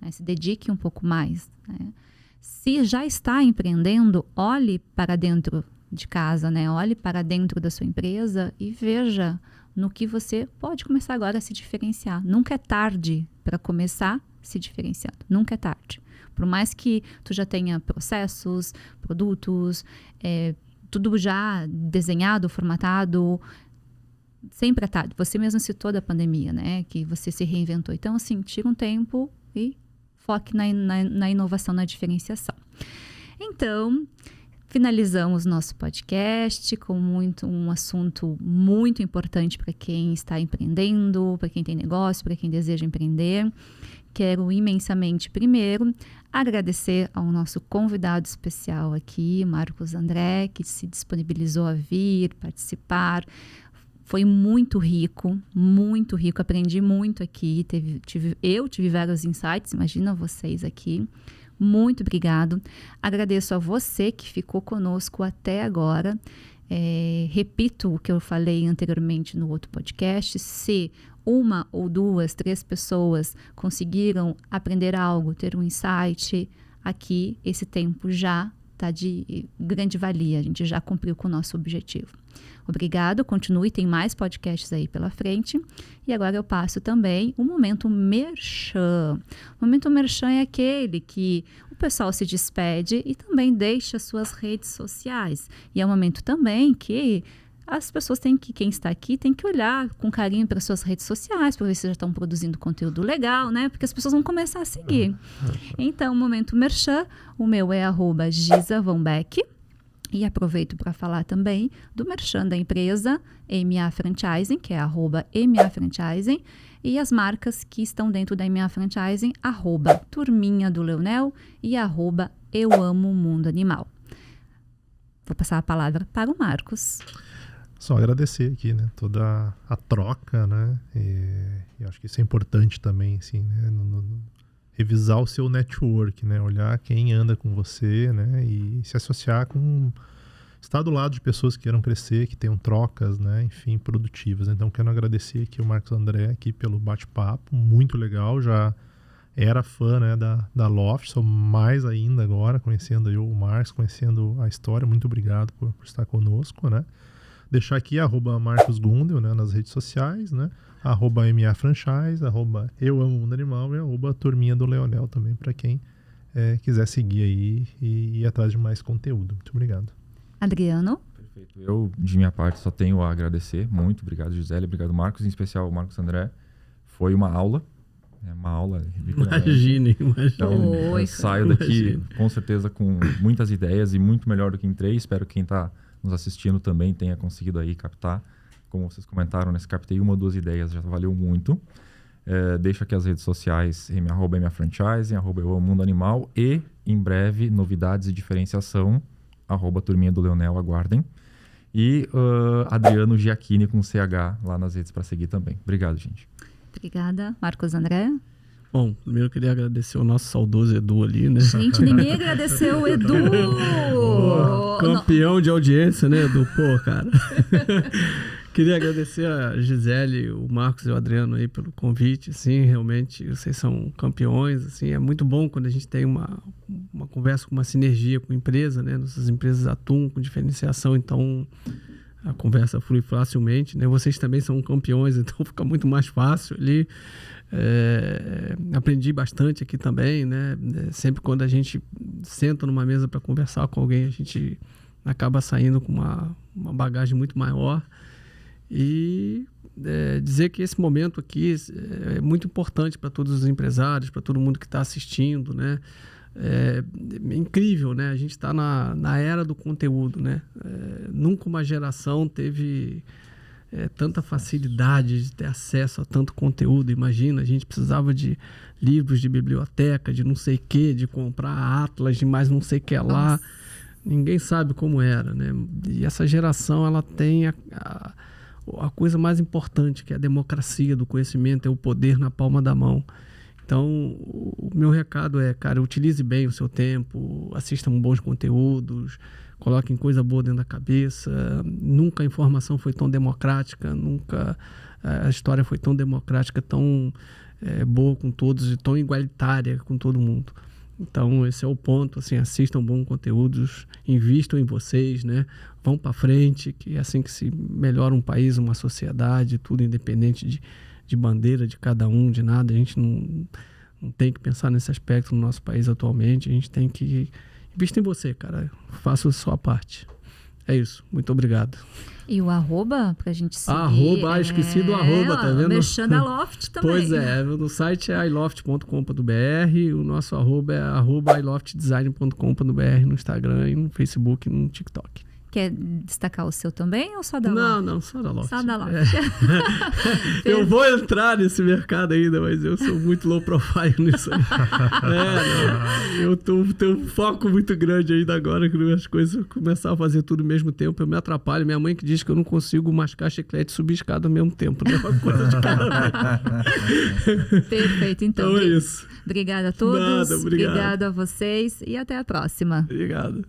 né? Se dedique um pouco mais, né? Se já está empreendendo, olhe para dentro de casa, né? Olhe para dentro da sua empresa e veja no que você pode começar agora a se diferenciar. Nunca é tarde para começar se diferenciando. Nunca é tarde. Por mais que tu já tenha processos, produtos, tudo já desenhado, formatado, sempre é tarde. Você mesmo citou da pandemia, né? Que você se reinventou. Então, assim, tira um tempo e foque na inovação, na diferenciação. Então, finalizamos nosso podcast com um assunto muito importante para quem está empreendendo, para quem tem negócio, para quem deseja empreender. Quero imensamente, primeiro, agradecer ao nosso convidado especial aqui, Marcos André, que se disponibilizou a vir, participar. Foi muito rico, aprendi muito aqui. Eu tive vários insights, imagina vocês aqui. Muito obrigado. Agradeço a você que ficou conosco até agora. Repito o que eu falei anteriormente no outro podcast. Se uma ou duas, 3 pessoas conseguiram aprender algo, ter um insight, aqui esse tempo já está de grande valia. A gente já cumpriu com o nosso objetivo. Obrigado, continue, tem mais podcasts aí pela frente. E agora eu passo também o Momento Merchan. O Momento Merchan é aquele que o pessoal se despede e também deixa suas redes sociais. E é um momento também que as pessoas quem está aqui tem que olhar com carinho para suas redes sociais, para ver se já estão produzindo conteúdo legal, né? Porque as pessoas vão começar a seguir. Então, Momento Merchan, o meu é @GisaVonbeck. E aproveito para falar também do merchan da empresa MA Franchising, que é @MA Franchising, e as marcas que estão dentro da MA Franchising, @Turminha do Leonel e @Eu Amo o Mundo Animal. Vou passar a palavra para o Marcos. Só agradecer aqui, né? Toda a troca, né? E acho que isso é importante também, assim, né? Revisar o seu network, né? Olhar quem anda com você, né? E se associar com... Estar do lado de pessoas que queiram crescer, que tenham trocas, né? Enfim, produtivas. Então, quero agradecer aqui o Marcos André aqui pelo bate-papo. Muito legal. Já era fã, né, da Loft. Sou mais ainda agora, conhecendo aí o Marcos, conhecendo a história. Muito obrigado por estar conosco, né? Deixar aqui @Marcos Gundel, né, nas redes sociais, né? @MA Franchise, @Eu Amo o Mundo Animal e @Turminha do Leonel também, para quem quiser seguir aí e ir atrás de mais conteúdo. Muito obrigado. Adriano? Perfeito. Eu, de minha parte, só tenho a agradecer. Muito obrigado, Gisele. Obrigado, Marcos. Em especial, o Marcos André. Foi uma aula. Uma aula. Imagine. Então, eu saio daqui, com certeza, com muitas ideias e muito melhor do que entrei. Espero que quem está nos assistindo também tenha conseguido aí captar. Como vocês comentaram, né? Se captei 1 ou 2 ideias, já valeu muito. Deixo aqui as redes sociais, @MA Franchising, @Eu Amo o Mundo Animal e, em breve, novidades e diferenciação, @Turminha do Leonel, aguardem. E Adriano Giacchini com CH lá nas redes para seguir também. Obrigado, gente. Obrigada. Marcos André? Bom, primeiro eu queria agradecer o nosso saudoso Edu ali, né? Gente, ninguém agradeceu o Edu! Campeão de audiência, né, Edu? Pô, cara. Queria agradecer a Gisele, o Marcos e o Adriano aí pelo convite, assim, realmente vocês são campeões, assim, é muito bom quando a gente tem uma uma conversa com uma sinergia com a empresa, né? Nossas empresas atuam com diferenciação, então a conversa flui facilmente, né? Vocês também são campeões, então fica muito mais fácil ali. Aprendi bastante aqui também, né? Sempre quando a gente senta numa mesa para conversar com alguém, a gente acaba saindo com uma bagagem muito maior. E dizer que esse momento aqui é muito importante para todos os empresários, para todo mundo que está assistindo, né? É incrível, né? A gente está na era do conteúdo, né? Nunca uma geração teve tanta facilidade de ter acesso a tanto conteúdo. Imagina, a gente precisava de livros de biblioteca, de não sei o que, de comprar atlas, de mais não sei o que lá. Nossa. Ninguém sabe como era, né? E essa geração, ela tem a coisa mais importante, que é a democracia do conhecimento, é o poder na palma da mão. Então, o meu recado é, cara, utilize bem o seu tempo, assistam bons conteúdos, coloquem coisa boa dentro da cabeça. Nunca a informação foi tão democrática, nunca a história foi tão democrática, tão boa com todos e tão igualitária com todo mundo. Então, esse é o ponto, assim, assistam bons conteúdos, invistam em vocês, né? Vão para frente, que é assim que se melhora um país, uma sociedade, tudo independente de bandeira de cada um, de nada. A gente não tem que pensar nesse aspecto no nosso país atualmente, a gente tem que investir em você, cara. Faça a sua parte. É isso, muito obrigado. E o arroba, pra gente seguir. Esqueci do arroba, tá vendo? Mexendo a Loft também. Pois é, no site é iloft.com.br, o nosso arroba é @iloftdesign.com.br no Instagram, e no Facebook e no TikTok. Quer destacar o seu também ou só da Loft? Não, só da Loft. Só da Loft. Eu vou entrar nesse mercado ainda, mas eu sou muito low profile nisso aí. Eu tenho um foco muito grande ainda agora, que as coisas começar a fazer tudo ao mesmo tempo, eu me atrapalho. Minha mãe que diz que eu não consigo mascar chiclete e subir escada ao mesmo tempo, né? Uma coisa de cada vez. Perfeito, então. Então é isso. Obrigada a todos. Nada, obrigado. Obrigado a vocês e até a próxima. Obrigado.